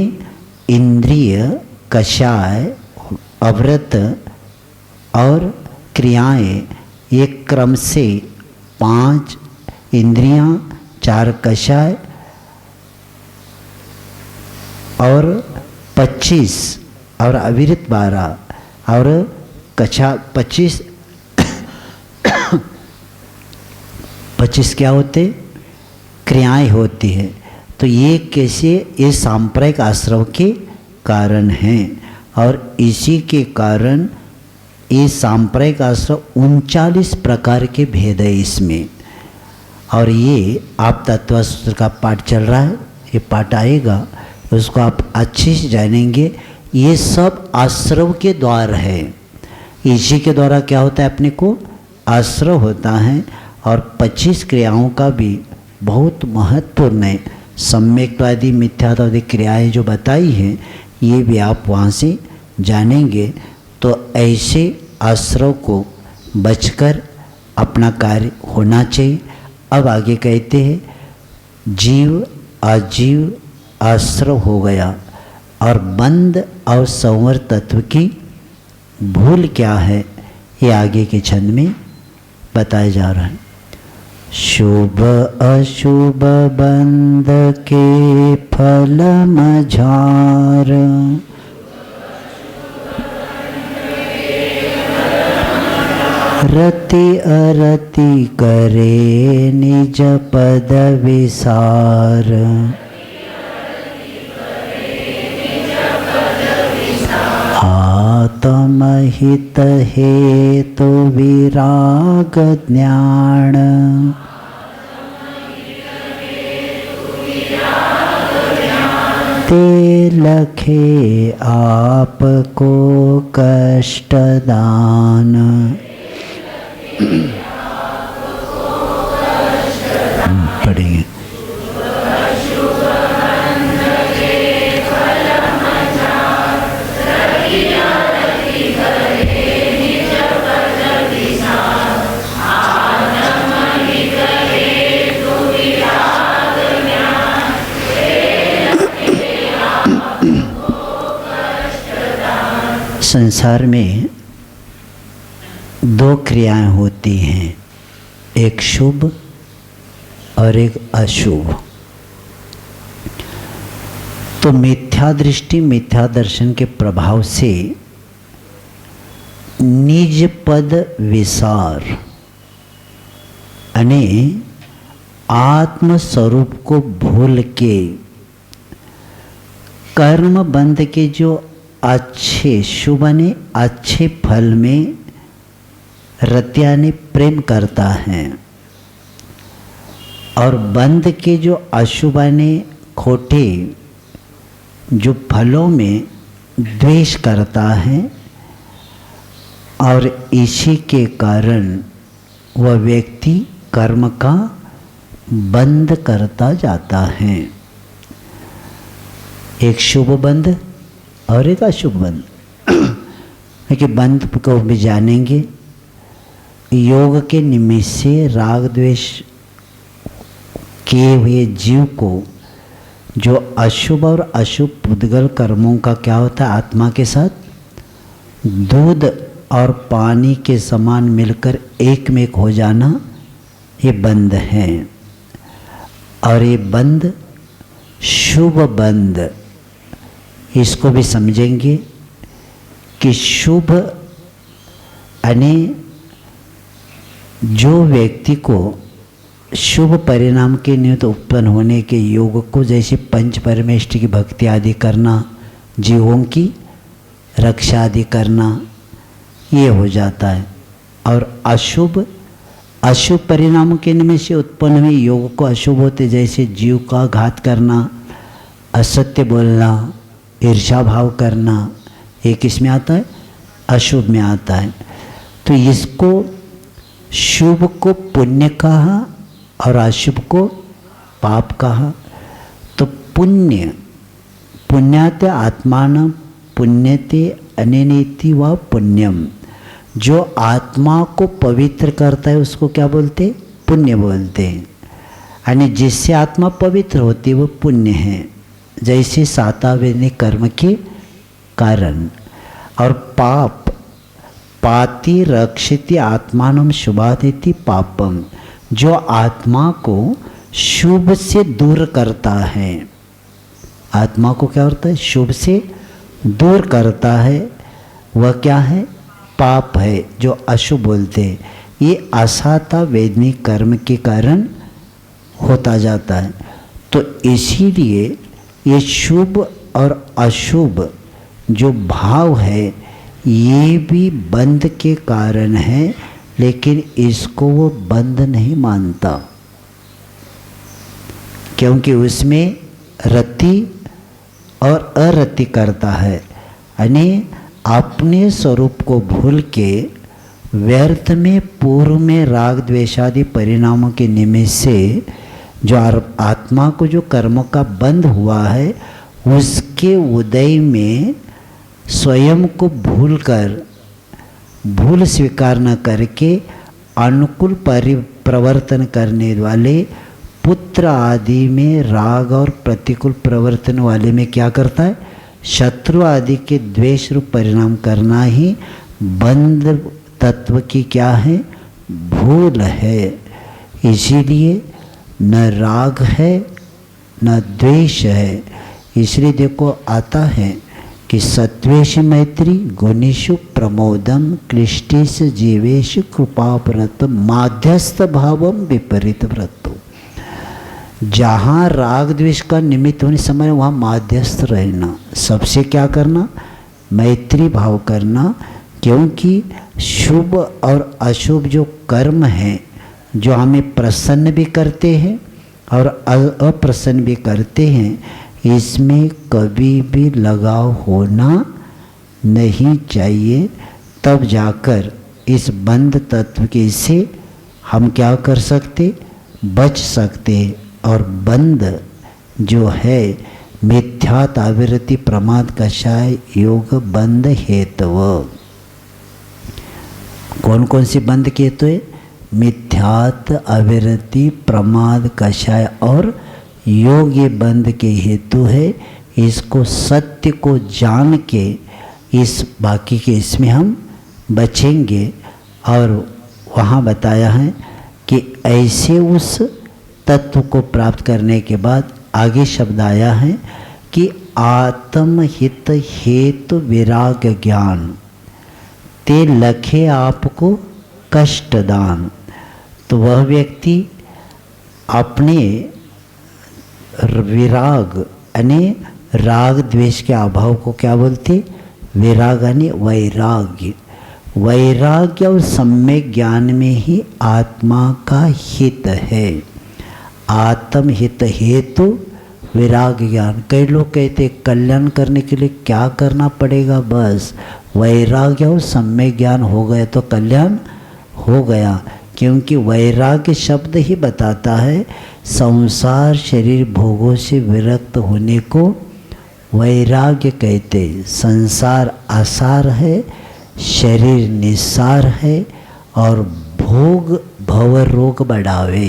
A: इंद्रिय कषाय अव्रत और क्रियाएं एक क्रम से 5 इंद्रियां, 4 कषाय और 25 और अविरत 12 और कषाय 25 क्या होते? क्रियाएं होती है। तो ये कैसे? ये सांप्रायिक आश्रव के कारण हैं। और इसी के कारण ये सांप्रायिक आश्रव 39 प्रकार के भेद है इसमें। और ये आप तत्वसूत्र का पाठ चल रहा है, ये पाठ आएगा उसको आप अच्छे से जानेंगे। ये सब आश्रव के द्वार है, इसी के द्वारा क्या होता है? अपने को आश्रव होता है। और 25 क्रियाओं का भी बहुत महत्वपूर्ण है। सम्यक्तवादी मिथ्यात्वादी क्रियाएं जो बताई हैं ये भी आप वहाँ से जानेंगे। तो ऐसे आश्रव को बचकर अपना कार्य होना चाहिए। अब आगे कहते हैं, जीव अजीव आश्रव हो गया और बंध और संवर तत्व की भूल क्या है, ये आगे के छंद में बताया जा रहा है। शुभ अशुभ बंध के फल मझार, रति अरति करे निज पद विसार, आत्महित हेतु विराग ज्ञान, ते लखे आपको कष्ट दान। पढ़ेंगे। संसार में दो क्रियाएं होती हैं, एक शुभ और एक अशुभ। तो मिथ्या दृष्टि मिथ्या दर्शन के प्रभाव से निज पद विसार यानी आत्म स्वरूप को भूल के कर्म बंध के जो अच्छे शुभ ने अच्छे फल में रतिया ने प्रेम करता है और बंध के जो अशुभ ने खोटे जो फलों में द्वेष करता है और इसी के कारण वह व्यक्ति कर्म का बंध करता जाता है। एक शुभ बंध और एक अशुभ बंध। लेकिन बंध को भी जानेंगे। योग के निमित्त से राग द्वेष किए हुए जीव को जो अशुभ और अशुभ पुद्गल कर्मों का क्या होता है, आत्मा के साथ दूध और पानी के समान मिलकर एक में एक हो जाना, ये बंध है। और ये बंध शुभ बंध, इसको भी समझेंगे कि शुभ यानी जो व्यक्ति को शुभ परिणाम के निमित्त उत्पन्न होने के योग को, जैसे पंच परमेष्ठि की भक्ति आदि करना, जीवों की रक्षा आदि करना, ये हो जाता है। और अशुभ अशुभ परिणामों के निमित्त से उत्पन्न हुए योग को अशुभ होते, जैसे जीव का घात करना, असत्य बोलना, ईर्ष्या भाव करना, ये किस में आता है, अशुभ में आता है। तो इसको शुभ को पुण्य कहा और अशुभ को पाप कहा। तो पुण्य पुण्याते आत्मान पुण्यते अनेनेति व पुण्यम, जो आत्मा को पवित्र करता है उसको क्या बोलते, पुण्य बोलते हैं। यानी जिससे आत्मा पवित्र होती है वो पुण्य है, जैसे सातावेनी कर्म के कारण। और पाप पाति रक्षिति आत्मानम शुभादिति पापम, जो आत्मा को शुभ से दूर करता है, आत्मा को क्या करता है, शुभ से दूर करता है, वह क्या है, पाप है, जो अशुभ बोलते हैं। ये असाता वेदनी कर्म के कारण होता जाता है। तो इसीलिए ये शुभ और अशुभ जो भाव है ये भी बंध के कारण है, लेकिन इसको वो बंध नहीं मानता, क्योंकि उसमें रति और अरति करता है। यानी अपने स्वरूप को भूल के व्यर्थ में पूर्व में राग द्वेषादि परिणामों के निमित्त से जो आत्मा को जो कर्मों का बंध हुआ है, उसके उदय में स्वयं को भूल स्वीकार न करके अनुकूल प्रवर्तन करने वाले पुत्र आदि में राग और प्रतिकूल प्रवर्तन वाले में क्या करता है, शत्रु आदि के द्वेष रूप परिणाम करना ही बंध तत्व की क्या है, भूल है। इसीलिए न राग है न द्वेष है। इसलिए देखो आता है कि सत्वेषु मैत्री गुणेषु प्रमोदम क्लिष्टेषु जीवेषु कृपाव्रत माध्यस्थ भावम विपरीत व्रतो। जहाँ राग द्वेष का निमित्त होने समय वहाँ माध्यस्थ रहना, सबसे क्या करना, मैत्री भाव करना। क्योंकि शुभ और अशुभ जो कर्म हैं, जो हमें प्रसन्न भी करते हैं और अप्रसन्न भी करते हैं, इसमें कभी भी लगाव होना नहीं चाहिए। तब जाकर इस बंध तत्व के से हम क्या कर सकते, बच सकते। और बंध जो है मिथ्यात आवृत्ति प्रमाद कषाय योग बंध हेतव। कौन कौन सी बंध के हेतु है, मिथ्यात आवृत्ति प्रमाद कषाय और योग, ये बंध के हेतु है। इसको सत्य को जान के इस बाकी के इसमें हम बचेंगे। और वहाँ बताया है कि ऐसे उस तत्व को प्राप्त करने के बाद आगे शब्द आया है कि आत्महित हेतु विराग ज्ञान ते लखे आपको कष्टदान। तो वह व्यक्ति अपने विराग यानी राग द्वेष के अभाव को क्या बोलते, विराग यानी वैराग्य। वैराग्य और सम्यक ज्ञान में ही आत्मा का हित है। आत्महित हेतु विराग ज्ञान। कई लोग कहते कल्याण करने के लिए क्या करना पड़ेगा, बस वैराग्य और सम्यक ज्ञान हो गया तो कल्याण हो गया। क्योंकि वैराग्य शब्द ही बताता है संसार शरीर भोगों से विरक्त होने को वैराग्य कहते। संसार आसार है, शरीर निस्सार है और भोग भव रोग बढ़ावे।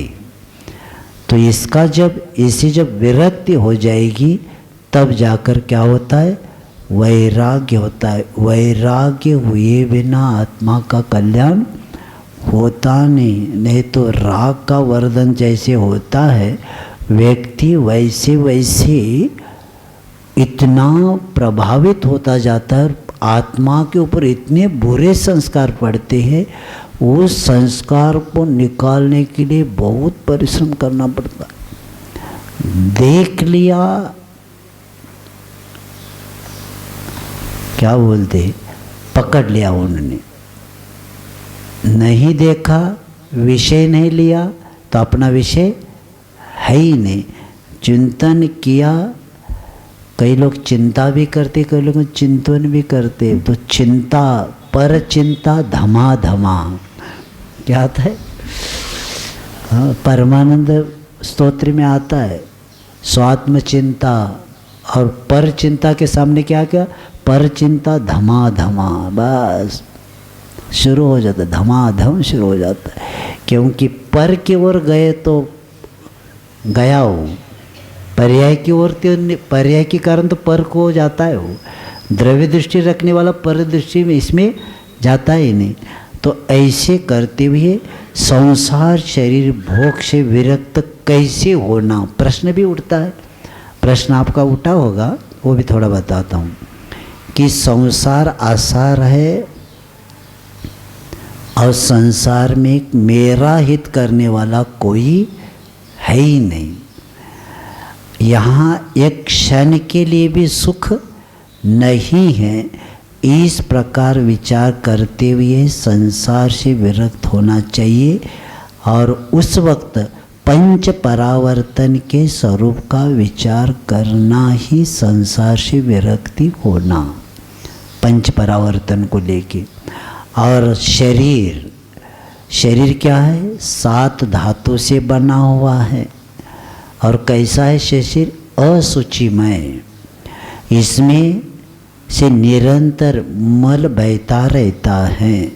A: तो इसका जब विरक्ति हो जाएगी तब जाकर क्या होता है, वैराग्य होता है। वैराग्य हुए बिना आत्मा का कल्याण होता नहीं तो राग का वर्धन जैसे होता है, व्यक्ति वैसे वैसे इतना प्रभावित होता जाता है। आत्मा के ऊपर इतने बुरे संस्कार पड़ते हैं, उस संस्कार को निकालने के लिए बहुत परिश्रम करना पड़ता है। देख लिया, क्या बोलते, पकड़ लिया उन्होंने, नहीं देखा, विषय नहीं लिया तो अपना विषय है ही नहीं। चिंतन किया, कई लोग चिंता भी करते, कई लोग चिंतन भी करते। तो चिंता पर चिंता धमा धमा, क्या आता है, हाँ, परमानंद स्तोत्र में आता है स्वात्म चिंता और पर चिंता के सामने क्या क्या, पर चिंता धमा धमा, बस शुरू हो जाता है, धमाधम शुरू हो जाता है। क्योंकि पर की ओर गए तो गया हो, पर्याय की ओर तो पर्याय के कारण तो पर को हो जाता है। वो द्रव्य दृष्टि रखने वाला पर दृष्टि में इसमें जाता ही नहीं। तो ऐसे करते हुए संसार शरीर भोग से विरक्त कैसे होना, प्रश्न भी उठता है। प्रश्न आपका उठा होगा, वो भी थोड़ा बताता हूँ कि संसार आसार है और संसार में मेरा हित करने वाला कोई है ही नहीं। यहाँ एक क्षण के लिए भी सुख नहीं है। इस प्रकार विचार करते हुए संसार से विरक्त होना चाहिए और उस वक्त पंच परावर्तन के स्वरूप का विचार करना ही संसार से विरक्ति होना, पंच परावर्तन को लेके। और शरीर क्या है, 7 धातु से बना हुआ है। और कैसा है शरीर, असुचिमय, इसमें से निरंतर मल बहता रहता है।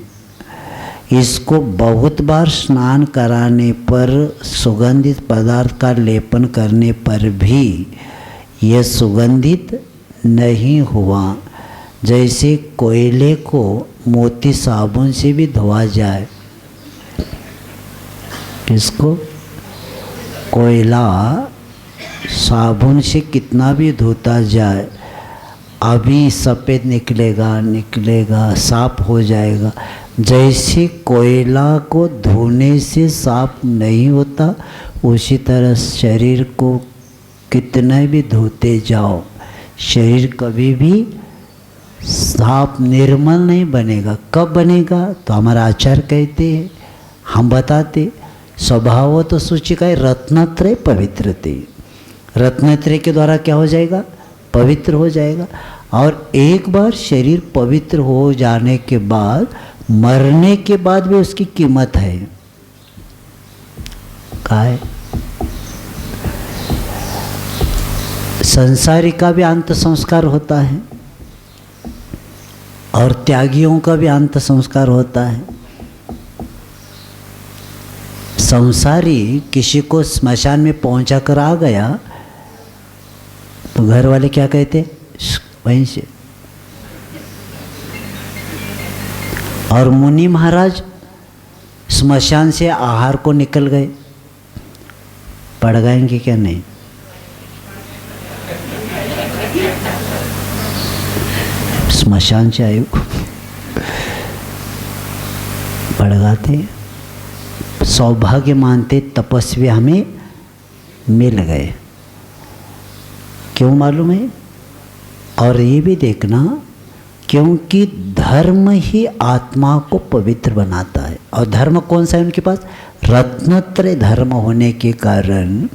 A: इसको बहुत बार स्नान कराने पर, सुगंधित पदार्थ का लेपन करने पर भी यह सुगंधित नहीं हुआ। जैसे कोयले को मोती साबुन से भी धोआ जाए, किसको, कोयला साबुन से कितना भी धोता जाए, अभी सफ़ेद निकलेगा निकलेगा, साफ हो जाएगा। जैसे कोयला को धोने से साफ नहीं होता, उसी तरह शरीर को कितना भी धोते जाओ, शरीर कभी भी साफ निर्मल नहीं बनेगा। कब बनेगा? तो हमारा आचार्य कहते हैं, हम बताते, स्वभाव तो सूचिका है रत्नत्रय पवित्रते। रत्नत्रय के द्वारा क्या हो जाएगा? पवित्र हो जाएगा। और एक बार शरीर पवित्र हो जाने के बाद मरने के बाद भी उसकी कीमत है। क्या है? संसारी का भी अंत संस्कार होता है और त्यागियों का भी अंत संस्कार होता है। संसारी किसी को स्मशान में पहुंचा कर आ गया तो घर वाले क्या कहते? वहीं से। और मुनि महाराज स्मशान से आहार को निकल गए, पड़ गएंगे क्या? नहीं। स्मशान से आयु पड़ गाते, सौभाग्य मानते तपस्वी हमें मिल गए। क्यों मालूम है? और ये भी देखना, क्योंकि धर्म ही आत्मा को पवित्र बनाता है। और धर्म कौन सा है उनके पास? रत्नत्रय धर्म होने के कारण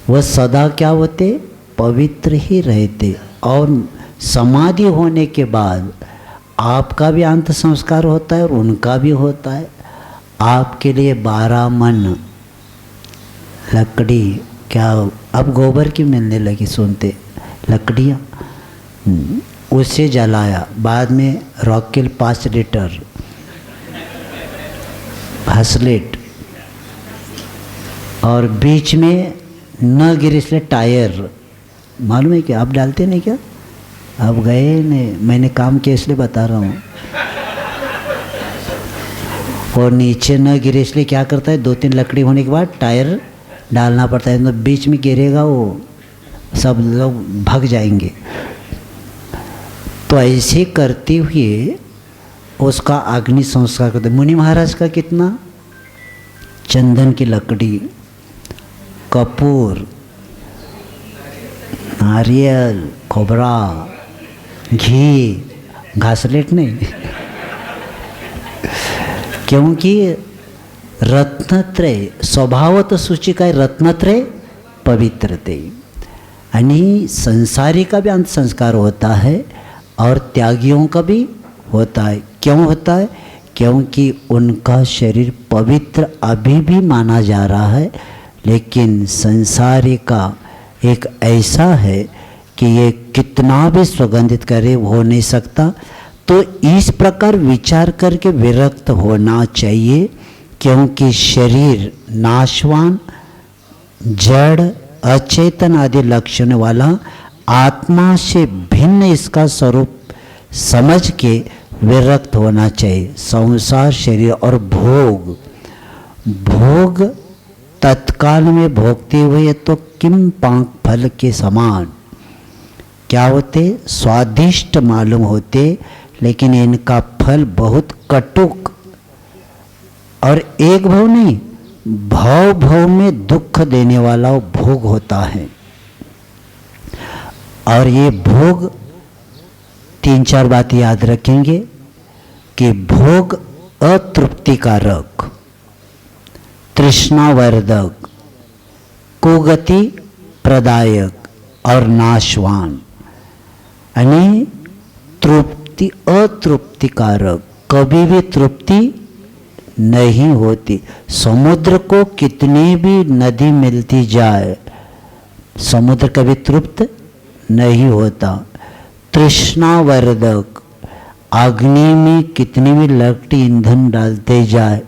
A: वह सदा क्या होते? पवित्र ही रहते। और समाधि होने के बाद आपका भी अंत संस्कार होता है और उनका भी होता है। आपके लिए 12 मन लकड़ी, क्या अब गोबर की मिलने लगी, सुनते लकड़ियाँ, उससे जलाया। बाद में रॉकेल 5 लीटर हसलेट, और बीच में न गिरे इसलिए टायर। मालूम है क्या? आप डालते नहीं क्या? अब गए नहीं, मैंने काम किया इसलिए बता रहा हूँ। और नीचे न गिरे इसलिए क्या करता है, 2-3 लकड़ी होने के बाद टायर डालना पड़ता है। तो बीच में गिरेगा वो सब लोग भाग जाएंगे। तो ऐसे करते हुए उसका अग्नि संस्कार करते। मुनि महाराज का कितना? चंदन की लकड़ी, कपूर, नारियल, खोबरा, घी, घासलेट नहीं क्योंकि रत्नत्रय स्वभावत सूचिका है, रत्नत्रय पवित्रते। यानी संसारी का भी अंत संस्कार होता है और त्यागियों का भी होता है। क्यों होता है? क्योंकि उनका शरीर पवित्र अभी भी माना जा रहा है, लेकिन संसारी का एक ऐसा है कि ये कितना भी सुगंधित करे वो हो नहीं सकता। तो इस प्रकार विचार करके विरक्त होना चाहिए, क्योंकि शरीर नाशवान, जड़, अचेतन आदि लक्षण वाला, आत्मा से भिन्न इसका स्वरूप समझ के विरक्त होना चाहिए। संसार, शरीर और भोग, भोग तत्काल में भोगते हुए तो किम पांक फल के समान क्या होते? स्वादिष्ट मालूम होते, लेकिन इनका फल बहुत कटुक और एक भाव नहीं, भाव भाव में दुख देने वाला वो भोग होता है। और ये भोग 3-4 बात याद रखेंगे कि भोग अतृप्तिकारक, तृष्णावर्धक, कुगति प्रदायक और नाशवान। यानी तृप्ति अतृप्तिकारक, कभी भी तृप्ति नहीं होती। समुद्र को कितनी भी नदी मिलती जाए, समुद्र कभी तृप्त नहीं होता। तृष्णावर्धक, अग्नि में कितनी भी लकड़ी ईंधन डालते जाए,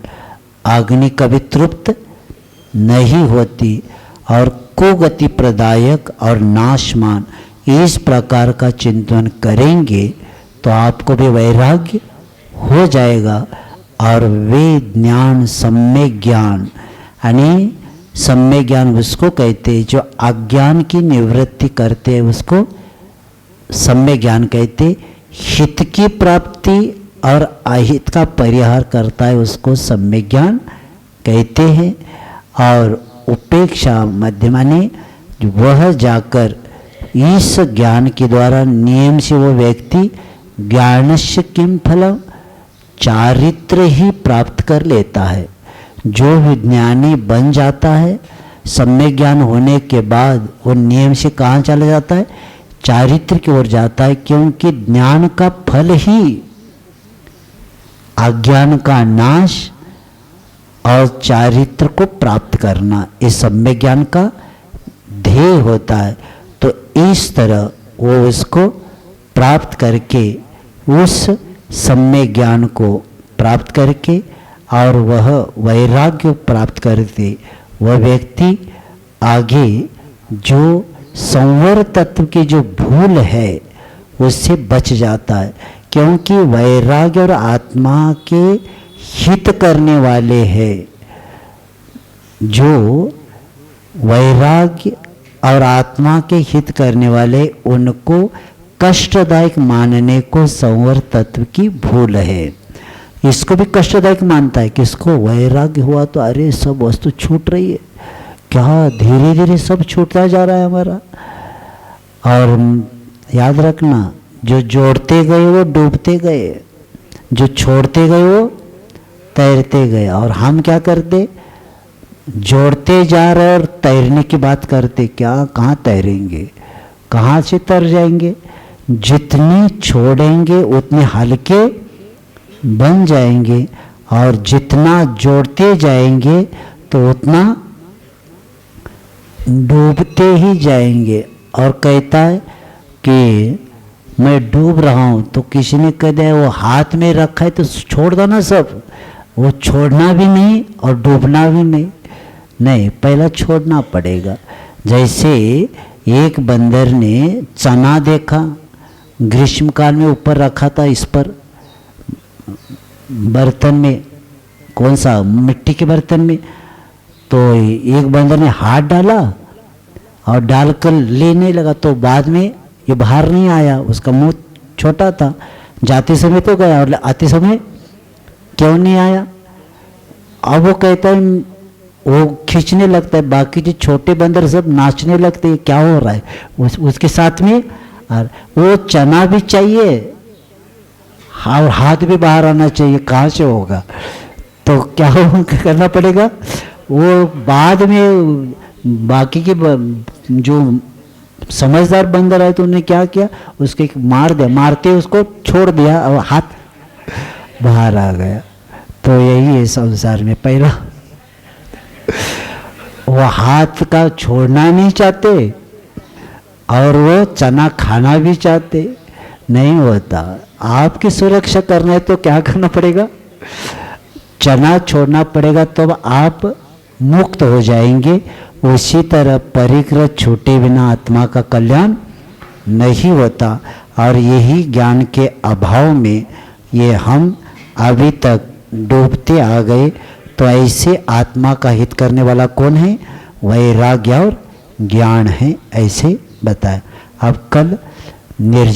A: अग्नि कभी तृप्त नहीं होती। और कुगति प्रदायक और नाशमान, इस प्रकार का चिंतन करेंगे तो आपको भी वैराग्य हो जाएगा। और वे ज्ञान सम्यक ज्ञान, यानी सम्यक ज्ञान उसको कहते हैं जो अज्ञान की निवृत्ति करते हैं, उसको सम्यक ज्ञान कहते, हित की प्राप्ति और अहित का परिहार करता है उसको सम्यक ज्ञान कहते हैं। और उपेक्षा मध्यमाने वह जाकर इस ज्ञान के द्वारा नियम से वो व्यक्ति ज्ञानस्य किम फलम, चारित्र ही प्राप्त कर लेता है। जो विज्ञानी बन जाता है सम्यक ज्ञान होने के बाद वो नियम से कहाँ चला जाता है, चारित्र की ओर जाता है। क्योंकि ज्ञान का फल ही अज्ञान का नाश और चारित्र को प्राप्त करना, इस सम्यक ज्ञान का ध्येय होता है। तो इस तरह वो उसको प्राप्त करके, उस सम्यक ज्ञान को प्राप्त करके और वह वैराग्य प्राप्त करते, वह व्यक्ति आगे जो संवर तत्व की जो भूल है उससे बच जाता है। क्योंकि वैराग्य और आत्मा के हित करने वाले हैं। जो वैराग्य और आत्मा के हित करने वाले, उनको कष्टदायक मानने को संवर तत्व की भूल है। इसको भी कष्टदायक मानता है कि इसको वैराग्य हुआ तो अरे सब वस्तु छूट रही है, क्या धीरे धीरे सब छूटता जा रहा है हमारा। और याद रखना, जो जोड़ते गए वो डूबते गए, जो छोड़ते गए वो तैरते गए। और हम क्या करते, जोड़ते जा रहे और तैरने की बात करते, क्या कहाँ तैरेंगे, कहाँ से तर जाएंगे। जितने छोड़ेंगे उतने हल्के बन जाएंगे और जितना जोड़ते जाएंगे तो उतना डूबते ही जाएंगे। और कहता है कि मैं डूब रहा हूँ, तो किसी ने कह दिया वो हाथ में रखा है तो छोड़ दो ना सब। वो छोड़ना भी नहीं और डूबना भी नहीं, पहला छोड़ना पड़ेगा। जैसे एक बंदर ने चना देखा, ग्रीष्म काल में ऊपर रखा था इस पर बर्तन में, कौन सा, मिट्टी के बर्तन में। तो एक बंदर ने हाथ डाला और डालकर लेने लगा, तो बाद में ये बाहर नहीं आया, उसका मुंह छोटा था। जाते समय तो गया और आते समय क्यों नहीं आया। अब वो कहता है, वो खींचने लगता है, बाकी जो छोटे बंदर सब नाचने लगते हैं, क्या हो रहा है उसके साथ में। और वो चना भी चाहिए और हाथ भी बाहर आना चाहिए, कहाँ से होगा। तो क्या करना पड़ेगा, वो बाद में बाकी के जो समझदार बंदर है तो उन्होंने क्या किया, उसके मार दिया, मारते उसको छोड़ दिया और हाथ बाहर आ गया। तो यही है संसार में, पहला वो हाथ का छोड़ना नहीं चाहते और वो चना खाना भी चाहते, नहीं होता। आपकी सुरक्षा करना है तो क्या करना पड़ेगा, चना छोड़ना पड़ेगा, तो आप मुक्त हो जाएंगे। उसी तरह परिग्रह छूटे बिना आत्मा का कल्याण नहीं होता। और यही ज्ञान के अभाव में ये हम अभी तक डूबते आ गए। तो ऐसे आत्मा का हित करने वाला कौन है, वैराग्य और ज्ञान है, ऐसे बताया। अब कल निर्जन